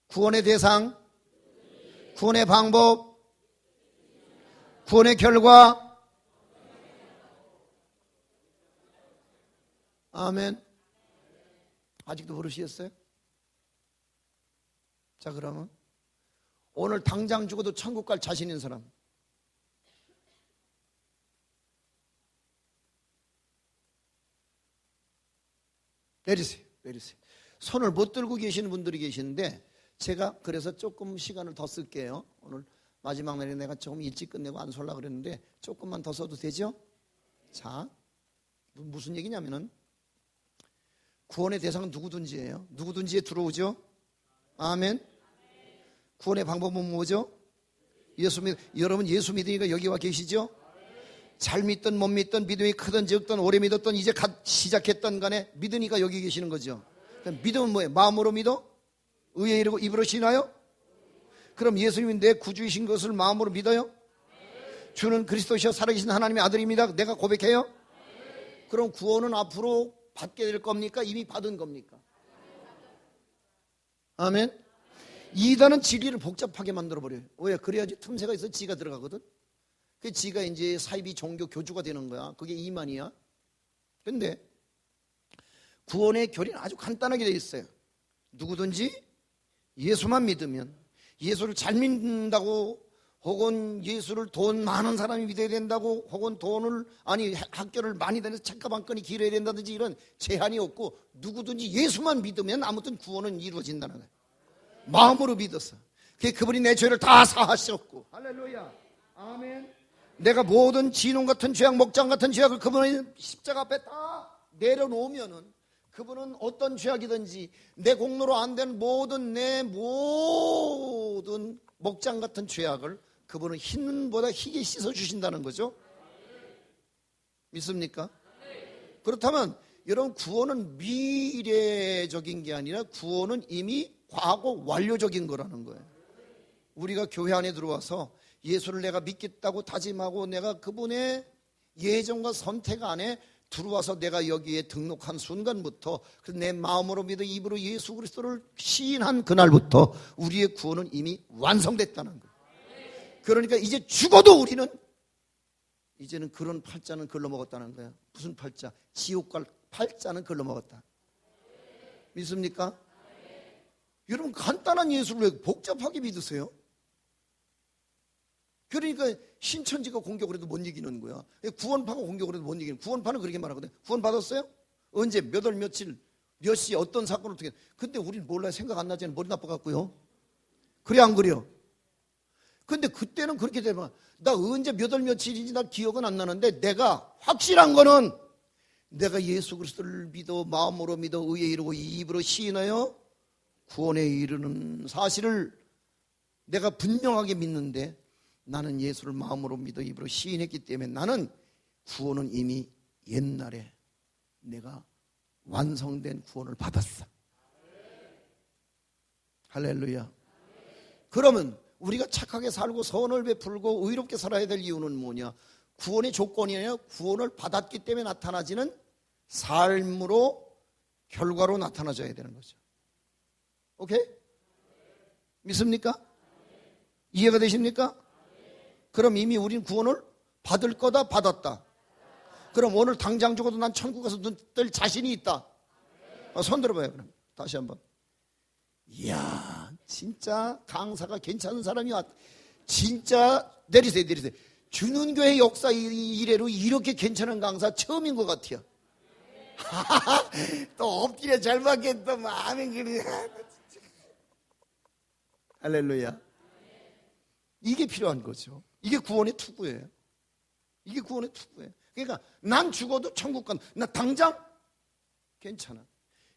구원의 대상, 구원의 방법, 구원의 결과. 아멘. 아직도 모르시겠어요? 자, 그러면 오늘 당장 죽어도 천국 갈 자신 있는 사람. 내리세요. 손을 못 들고 계시는 분들이 계시는데 제가 그래서 조금 시간을 더 쓸게요. 오늘 마지막 날에 내가 조금 일찍 끝내고 안 쏠라 그랬는데 조금만 더 써도 되죠? 자, 무슨 얘기냐면은 구원의 대상은 누구든지예요. 누구든지에 들어오죠? 아멘. 구원의 방법은 뭐죠? 여러분 예수 믿으니까 여기 와 계시죠? 잘 믿든 못 믿든 믿음이 크든 적든 오래 믿었든 이제 시작했던 간에 믿으니까 여기 계시는 거죠. 믿음은 뭐예요? 마음으로 믿어? 의에 이르고 입으로 신하여? 그럼 예수님이 내 구주이신 것을 마음으로 믿어요? 주는 그리스도시여 살아계신 하나님의 아들입니다. 내가 고백해요? 그럼 구원은 앞으로 받게 될 겁니까? 이미 받은 겁니까? 아멘. 이단은 진리를 복잡하게 만들어버려요. 왜? 그래야지 틈새가 있어 지가 들어가거든. 그 지가 이제 사이비 종교 교주가 되는 거야. 그게 이만이야. 근데 구원의 교리는 아주 간단하게 되어 있어요. 누구든지 예수만 믿으면, 예수를 잘 믿는다고 혹은 예수를 돈 많은 사람이 믿어야 된다고 혹은 학교를 많이 다녀서 책값 한 건이 길어야 된다든지 이런 제한이 없고 누구든지 예수만 믿으면 아무튼 구원은 이루어진다는 거예요. 마음으로 믿었어. 그분이 내 죄를 다 사하셨고. 할렐루야. 아멘. 내가 모든 진홍 같은 죄악, 목장 같은 죄악을 그분의 십자가 앞에 다 내려놓으면은 그분은 어떤 죄악이든지 내 공로로 안 된 내 모든 목장 같은 죄악을 그분은 흰보다 희게 씻어주신다는 거죠. 믿습니까? 그렇다면 여러분, 구원은 미래적인 게 아니라 구원은 이미 과거 완료적인 거라는 거예요. 우리가 교회 안에 들어와서 예수를 내가 믿겠다고 다짐하고 내가 그분의 예정과 선택 안에 들어와서 내가 여기에 등록한 순간부터 내 마음으로 믿어 입으로 예수 그리스도를 시인한 그날부터 우리의 구원은 이미 완성됐다는 거예요. 그러니까 이제 죽어도 우리는 이제는 그런 팔자는 걸러 먹었다는 거야. 무슨 팔자? 지옥 갈 팔자는 걸러 먹었다. 믿습니까? 여러분, 간단한 예수를 왜 복잡하게 믿으세요? 그러니까 신천지가 공격을 해도 못 이기는 거야. 구원파가 공격을 해도 못 이기는 거야. 구원파는 그렇게 말하거든. 구원 받았어요? 언제, 몇 월, 며칠, 몇 시, 어떤 사건을 어떻게. 근데 우리는 몰라요. 생각 안 나잖아요. 머리 나빠갖고요. 그래 안 그래요? 근데 그때는 그렇게 되면 나 언제 몇 월 며칠인지 나 기억은 안 나는데 내가 확실한 거는 내가 예수 그리스도를 믿어 마음으로 믿어 의에 이르고 입으로 시인하여 구원에 이르는 사실을 내가 분명하게 믿는데 나는 예수를 마음으로 믿어 입으로 시인했기 때문에 나는 구원은 이미 옛날에 내가 완성된 구원을 받았어. 할렐루야. 그러면 우리가 착하게 살고 선을 베풀고 의롭게 살아야 될 이유는 뭐냐? 구원의 조건이 아니라 구원을 받았기 때문에 나타나지는 삶으로 결과로 나타나줘야 되는 거죠. 오케이? 믿습니까? 이해가 되십니까? 그럼 이미 우린 구원을 받을 거다, 받았다. 그럼 오늘 당장 죽어도 난 천국 가서 눈 뜰 자신이 있다. 손 들어봐요. 그럼 다시 한번. 이야, 진짜 강사가 괜찮은 사람이 왔다. 진짜 내리세요. 주는 교회 역사 이래로 이렇게 괜찮은 강사 처음인 것 같아요. 또 엎드려 잘 받겠다. 마음에 그래. 할렐루야. 이게 필요한 거죠. 이게 구원의 투구예요. 이게 구원의 투구예요. 그러니까 난 죽어도 천국 간. 나 당장 괜찮아.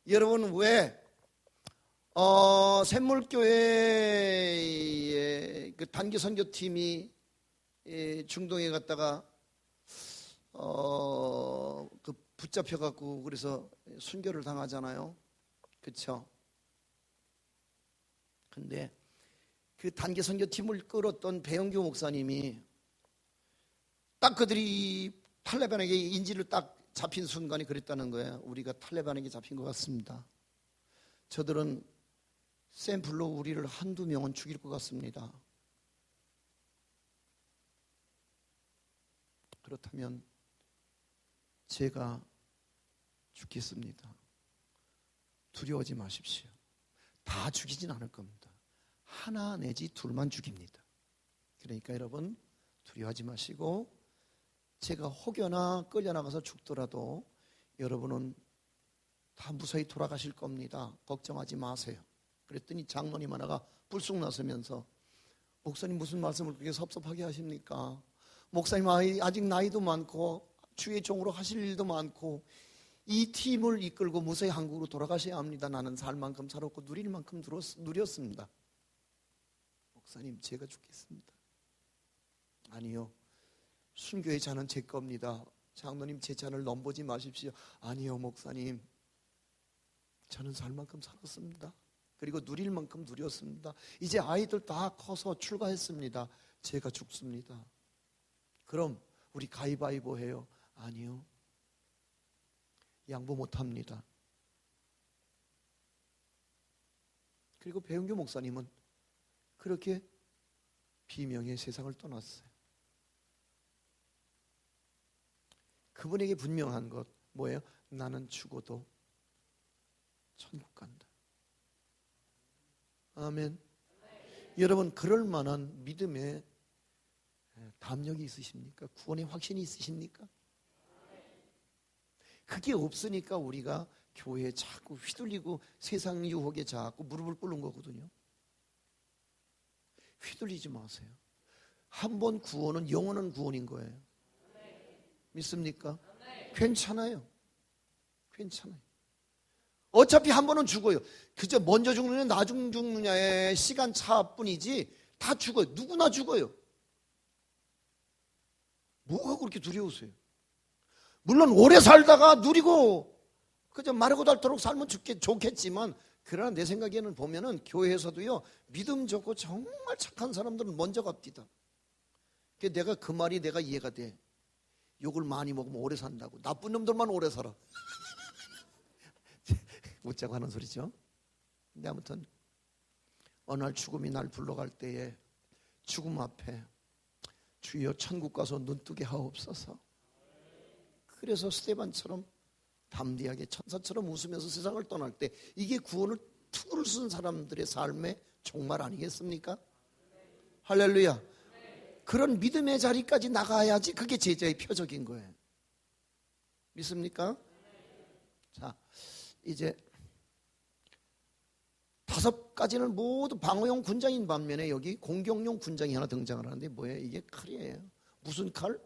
여러분 왜 샘물교회의 그 단기 선교팀이 중동에 갔다가 그 붙잡혀 갖고 그래서 순교를 당하잖아요. 그렇죠? 근데 그 단기 선교팀을 끌었던 배영규 목사님이 딱 그들이 탈레반에게 인질을 딱 잡힌 순간이 그랬다는 거예요. 우리가 탈레반에게 잡힌 것 같습니다. 저들은 샘플로 우리를 한두 명은 죽일 것 같습니다. 그렇다면 제가 죽겠습니다. 두려워하지 마십시오. 다 죽이진 않을 겁니다. 하나 내지 둘만 죽입니다. 그러니까 여러분 두려워하지 마시고 제가 혹여나 끌려나가서 죽더라도 여러분은 다 무사히 돌아가실 겁니다. 걱정하지 마세요. 그랬더니 장로님 하나가 불쑥 나서면서 목사님 무슨 말씀을 그렇게 섭섭하게 하십니까? 목사님 아직 나이도 많고 주의 종으로 하실 일도 많고 이 팀을 이끌고 무사히 한국으로 돌아가셔야 합니다. 나는 살 만큼 살았고 누릴 만큼 누렸습니다. 목사님 제가 죽겠습니다. 아니요. 순교의 잔은 제 겁니다. 장로님 제 잔을 넘보지 마십시오. 아니요 목사님 저는 살 만큼 살았습니다. 그리고 누릴 만큼 누렸습니다. 이제 아이들 다 커서 출가했습니다. 제가 죽습니다. 그럼 우리 가위바위보 해요. 아니요. 양보 못합니다. 그리고 배은규 목사님은 그렇게 비명의 세상을 떠났어요. 그분에게 분명한 것 뭐예요? 나는 죽어도 천국 간다. 아멘. 여러분 그럴 만한 믿음의 담력이 있으십니까? 구원의 확신이 있으십니까? 그게 없으니까 우리가 교회에 자꾸 휘둘리고 세상 유혹에 자꾸 무릎을 꿇는 거거든요. 휘둘리지 마세요. 한 번 구원은 영원한 구원인 거예요. 믿습니까? 괜찮아요. 괜찮아요. 어차피 한 번은 죽어요. 그저 먼저 죽느냐 나중 죽느냐의 시간 차뿐이지 다 죽어요. 누구나 죽어요. 뭐가 그렇게 두려우세요? 물론 오래 살다가 누리고 그저 마르고 닳도록 살면 좋겠지만 그러나 내 생각에는 보면은 교회에서도요 믿음 좋고 정말 착한 사람들은 먼저 갑니다. 내가 그 말이 내가 이해가 돼. 욕을 많이 먹으면 오래 산다고. 나쁜 놈들만 오래 살아. 웃자고 하는 소리죠. 근데 아무튼 어느 날 죽음이 날 불러갈 때에 죽음 앞에 주여 천국 가서 눈뜨게 하옵소서. 그래서 스데반처럼 담대하게 천사처럼 웃으면서 세상을 떠날 때 이게 구원을 투구를 쓴 사람들의 삶의 종말 아니겠습니까? 할렐루야. 그런 믿음의 자리까지 나가야지 그게 제자의 표적인 거예요. 믿습니까? 자, 이제 5가지는 모두 방어용 군장인 반면에 여기 공격용 군장이 하나 등장을 하는데 뭐예요? 이게 칼이에요. 무슨 칼?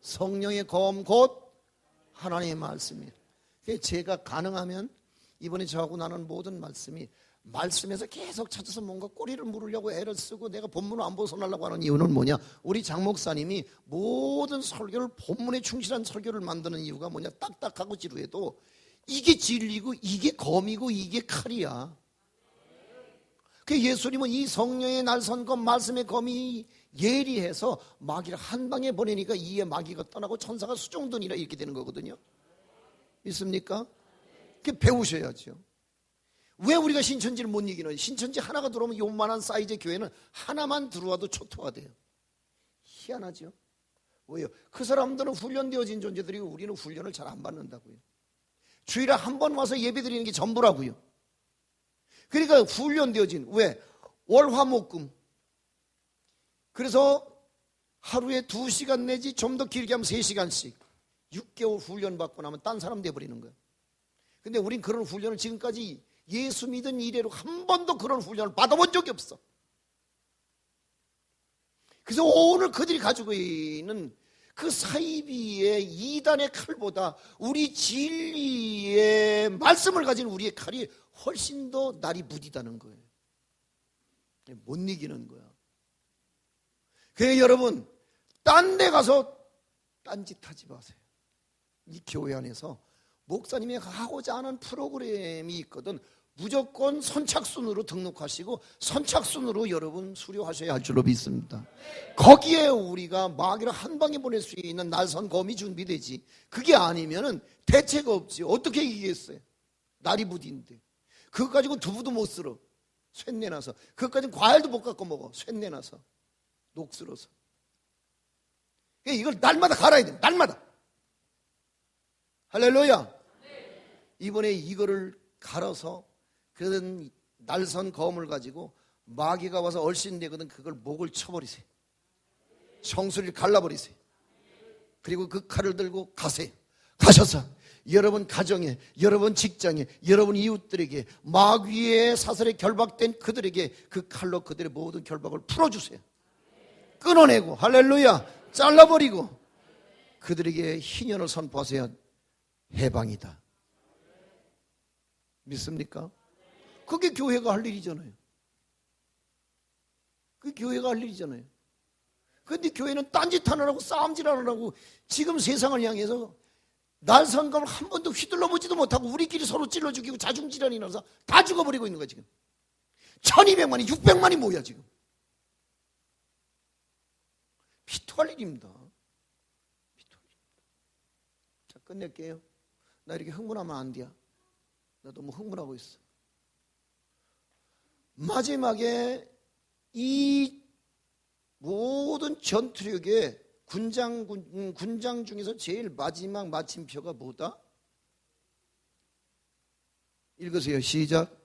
성령의 검 곧 하나님의 말씀이에요. 제가 가능하면 이번에 저하고 나눈 모든 말씀이 말씀에서 계속 찾아서 뭔가 꼬리를 물으려고 애를 쓰고 내가 본문을 안 벗어나려고 하는 이유는 뭐냐? 우리 장 목사님이 모든 설교를 본문에 충실한 설교를 만드는 이유가 뭐냐? 딱딱하고 지루해도 이게 진리고 이게 검이고 이게 칼이야. 그 예수님은 이 성령의 날선검 말씀의 검이 예리해서 마귀를 한 방에 보내니까 이에 마귀가 떠나고 천사가 수종드니라 이렇게 되는 거거든요. 믿습니까? 그게 배우셔야죠. 왜 우리가 신천지를 못 이기는? 신천지 하나가 들어오면 요만한 사이즈의 교회는 하나만 들어와도 초토화 돼요. 희한하죠? 왜요? 그 사람들은 훈련되어진 존재들이고 우리는 훈련을 잘 안 받는다고요. 주일에 한 번 와서 예배 드리는 게 전부라고요. 그러니까 훈련되어진, 왜? 월화목금. 그래서 하루에 2시간 내지 좀 더 길게 하면 3시간씩 6개월 훈련받고 나면 딴 사람 돼버리는 거예요. 근데 우린 그런 훈련을 지금까지 예수 믿은 이래로 한 번도 그런 훈련을 받아본 적이 없어. 그래서 오늘 그들이 가지고 있는 그 사이비의 이단의 칼보다 우리 진리의 말씀을 가진 우리의 칼이 훨씬 더 날이 무디다는 거예요. 못 이기는 거야. 그래서 여러분, 딴 데 가서 딴짓하지 마세요. 이 교회 안에서 목사님이 하고자 하는 프로그램이 있거든 무조건 선착순으로 등록하시고 선착순으로 여러분 수료하셔야 할 줄로 믿습니다. 거기에 우리가 마귀를 한 방에 보낼 수 있는 날선검이 준비되지. 그게 아니면은 대책 없지. 어떻게 이기겠어요? 날이 부디인데 그거 가지고 두부도 못 쓸어. 쇳내나서. 그것까지는 과일도 못 갖고 먹어. 쇳내나서. 녹슬어서. 이걸 날마다 갈아야 돼. 날마다. 할렐루야. 이번에 이거를 갈아서 그런 날선 검을 가지고 마귀가 와서 얼씬되거든 그걸 목을 쳐버리세요. 정수리를 갈라버리세요. 그리고 그 칼을 들고 가세요. 가셔서 여러분 가정에, 여러분 직장에, 여러분 이웃들에게 마귀의 사슬에 결박된 그들에게 그 칼로 그들의 모든 결박을 풀어주세요. 끊어내고 할렐루야 잘라버리고 그들에게 희년을 선포하세요. 해방이다. 믿습니까? 그게 교회가 할 일이잖아요. 그게 교회가 할 일이잖아요. 그런데 교회는 딴짓하느라고 싸움질하느라고 지금 세상을 향해서 날선감을 한 번도 휘둘러 보지도 못하고 우리끼리 서로 찔러 죽이고 자중질환이 나서 다 죽어버리고 있는 거야 지금. 1200만이 600만이 뭐야 지금. 피토할 일입니다. 피토할 일입니다. 자 끝낼게요. 나 이렇게 흥분하면 안 돼요. 나 너무 흥분하고 있어. 마지막에 이 모든 전투력의 군장 중에서 제일 마지막 마침표가 뭐다? 읽으세요. 시작.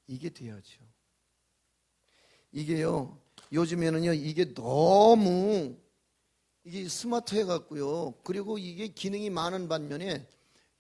이게 돼야죠. 이게요. 요즘에는요. 이게 너무 이게 스마트해 갖고요. 그리고 이게 기능이 많은 반면에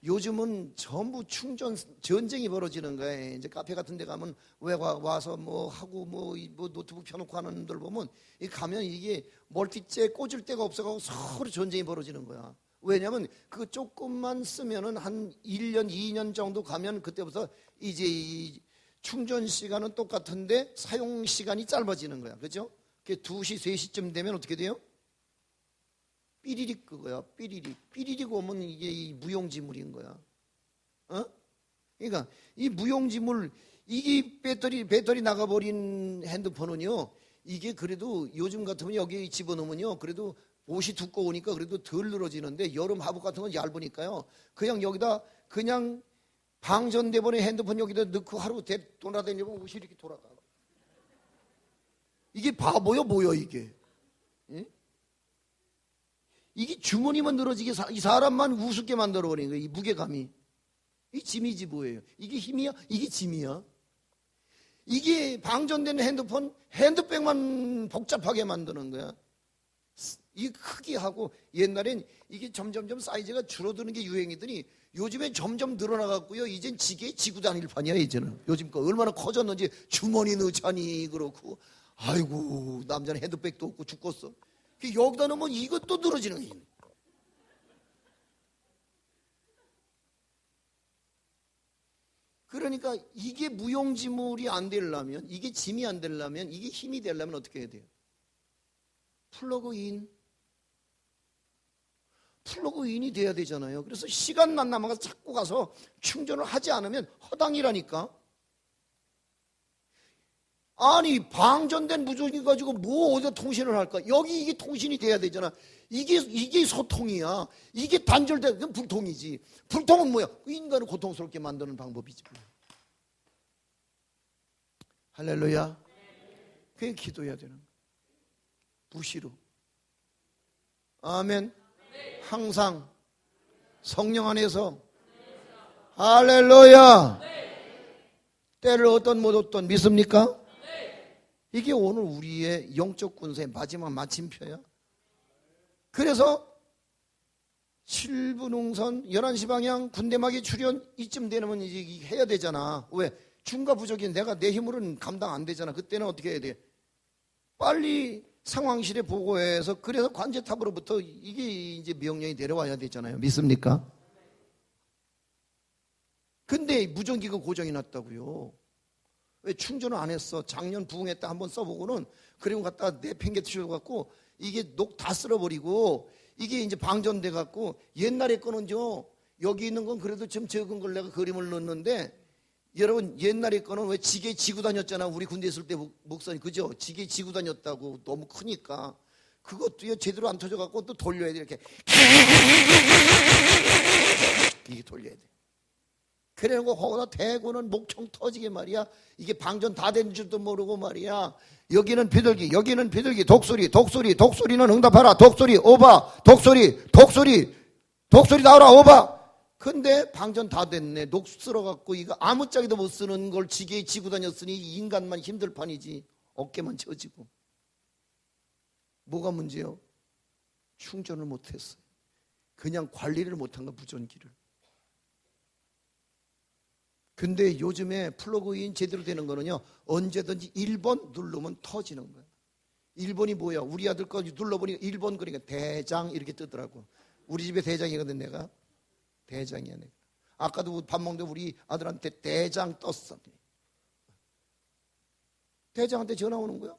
요즘은 전부 충전 전쟁이 벌어지는 거예요. 이제 카페 같은 데 가면 왜 와서 뭐 하고 뭐 노트북 펴놓고 하는 분들 보면 가면 이게 멀티째 꽂을 데가 없어가지고 서로 전쟁이 벌어지는 거야. 왜냐면 그 조금만 쓰면은 한 1년, 2년 정도 가면 그때부터 이제 이 충전 시간은 똑같은데 사용 시간이 짧아지는 거야. 그죠? 2시, 3시쯤 되면 어떻게 돼요? 삐리릭 그거야. 삐리릭 오면 이게 이 무용지물인 거야. 그러니까 이 무용지물 이게 배터리 나가버린 핸드폰은요. 이게 그래도 요즘 같으면 여기 집어넣으면요. 그래도 옷이 두꺼우니까 그래도 덜 늘어지는데 여름 하복 같은 건 얇으니까요. 그냥 여기다 그냥 방전돼버린 핸드폰 여기다 넣고 하루 돌아다니면 옷이 이렇게 돌아가. 이게 바보요 뭐요 이게. 예? 이게 주머니만 늘어지게 이 사람만 우습게 만들어버리는 거예요. 이 무게감이. 이 짐이지 뭐예요. 이게 힘이야? 이게 짐이야? 이게 방전된 핸드폰 핸드백만 복잡하게 만드는 거야. 이 크기하고 옛날엔 이게 점점점 사이즈가 줄어드는 게 유행이더니 요즘엔 점점 늘어나갖고요. 이젠 지게에 지고 다닐 판이야 이제는. 요즘 거 얼마나 커졌는지 주머니 넣자니 그렇고. 아이고 남자는 핸드백도 없고 죽겠어. 여기다 넣으면 이것도 늘어지는 거예요. 그러니까 이게 무용지물이 안 되려면, 이게 짐이 안 되려면, 이게 힘이 되려면 어떻게 해야 돼요? 플러그인이 돼야 되잖아요. 그래서 시간만 남아서 자꾸 가서 충전을 하지 않으면 허당이라니까. 아니 방전된 무전기 가지고 뭐 어디다 통신을 할까? 여기 이게 통신이 돼야 되잖아. 이게 소통이야. 이게 단절되면 불통이지. 불통은 뭐야? 인간을 고통스럽게 만드는 방법이지. 할렐루야. 그게 기도해야 되는 거야. 무시로. 아멘. 항상 성령 안에서 할렐루야. 때를 어떤 못 어떤 믿습니까? 이게 오늘 우리의 영적 군세의 마지막 마침표야. 그래서 7분 응선 11시 방향 군대막이 출현 이쯤 되면 이제 해야 되잖아. 왜? 중과 부족이 내가 내 힘으로는 감당 안 되잖아. 그때는 어떻게 해야 돼? 빨리 상황실에 보고해서 그래서 관제탑으로부터 이게 이제 명령이 내려와야 되잖아요. 믿습니까? 근데 무전기가 고장이 났다고요. 왜 충전을 안 했어? 작년 부흥했다 한번 써보고는 그리고 갖다가 내팽개치워갖고 이게 녹 다 쓸어버리고 이게 이제 방전돼 갖고 옛날에 거는요 여기 있는 건 그래도 좀 적은 걸 내가 그림을 넣었는데 여러분 옛날에 거는 왜 지게 지고 다녔잖아. 우리 군대 있을 때 목사님 그죠? 지게 지고 다녔다고. 너무 크니까 그것도요 제대로 안 터져 갖고 또 돌려야 돼. 이렇게 이게 돌려야 돼. 그래놓고 거기다 대고는 목청 터지게 말이야. 이게 방전 다 된 줄도 모르고 말이야. 여기는 비둘기, 여기는 비둘기, 독수리, 독수리는 응답하라. 독수리, 오바, 독수리 나오라, 오바. 근데 방전 다 됐네. 녹 쓸어갖고 이거 아무짝에도 못 쓰는 걸 지게에 지고 다녔으니 인간만 힘들 판이지. 어깨만 젖지고. 뭐가 문제요? 충전을 못했어요. 그냥 관리를 못한 거 무전기를. 근데 요즘에 플러그인 제대로 되는 거는요 언제든지 1번 누르면 터지는 거예요. 1번이 뭐야? 우리 아들 거 눌러보니까 1번 그러니까 대장 이렇게 뜨더라고. 우리 집에 대장이거든. 내가 대장이야. 내가 아까도 밥 먹는데 우리 아들한테 대장 떴어. 대장한테 전화 오는 거야.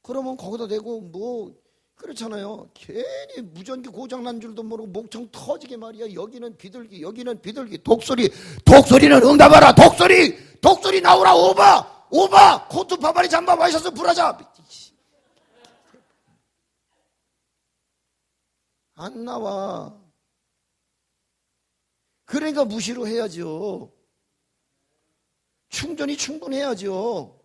그러면 거기다 대고 뭐 그렇잖아요. 괜히 무전기 고장난 줄도 모르고 목청 터지게 말이야. 여기는 비둘기, 여기는 비둘기, 독수리는 응답하라. 독수리 나오라. 오바 코트 바바리 잠바 와이셔츠 브라자. 안 나와. 그러니까 무시로 해야죠. 충전이 충분해야죠.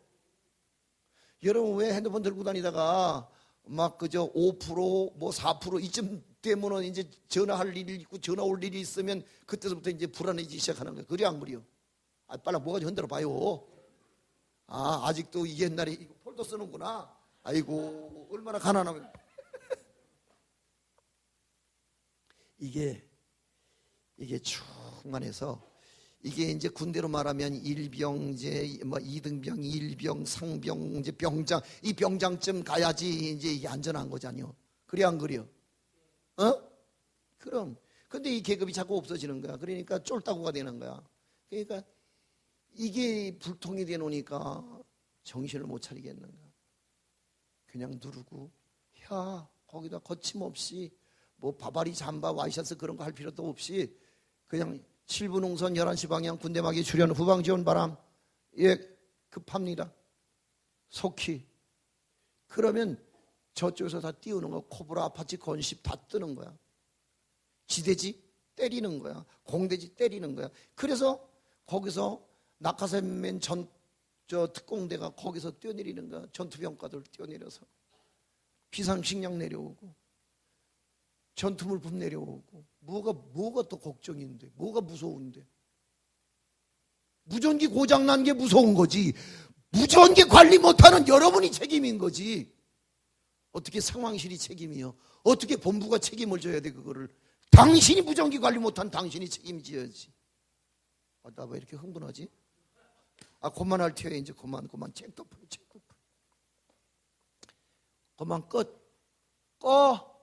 여러분 왜 핸드폰 들고 다니다가 막 그저 5% 뭐 4% 이쯤 되면은 이제 전화할 일이 있고 전화 올 일이 있으면 그때부터 이제 불안해지기 시작하는 거예요. 그래 안 그래요? 빨리 뭐가지 흔들어 봐요. 아직도 옛날에 이거 폴더 쓰는구나. 아이고 얼마나 가난하면. 이게 충만해서 이게 이제 군대로 말하면 일병제, 뭐 이등병, 일병, 상병, 이제 병장, 이 병장쯤 가야지 이제 이게 안전한 거잖아요. 그래 안 그래요? 그럼. 근데 이 계급이 자꾸 없어지는 거야. 그러니까 쫄따구가 되는 거야. 그러니까 이게 불통이 돼 놓으니까 정신을 못 차리겠는 거야. 그냥 누르고, 야, 거기다 거침없이 뭐 바바리 잠바 와이셔츠 그런 거 할 필요도 없이 그냥 7분 응선 11시 방향 군대막이 출현 후방 지원 바람 급합니다. 속히. 그러면 저쪽에서 다 띄우는 거야. 코브라 아파치 건십 다 뜨는 거야. 지대지 때리는 거야. 공대지 때리는 거야. 그래서 거기서 낙하산맨 저 특공대가 거기서 뛰어내리는 거야. 전투병과들 뛰어내려서 비상식량 내려오고 전투물품 내려오고 뭐가 또 걱정인데 뭐가 무서운데 무전기 고장난 게 무서운 거지 무전기 관리 못하는 여러분이 책임인 거지. 어떻게 상황실이 책임이요? 어떻게 본부가 책임을 져야 돼? 그거를 당신이 무전기 관리 못한 당신이 책임져야지. 나 왜 이렇게 흥분하지? 그만할 테요. 이제 그만 책도 풀. 그만 꺼.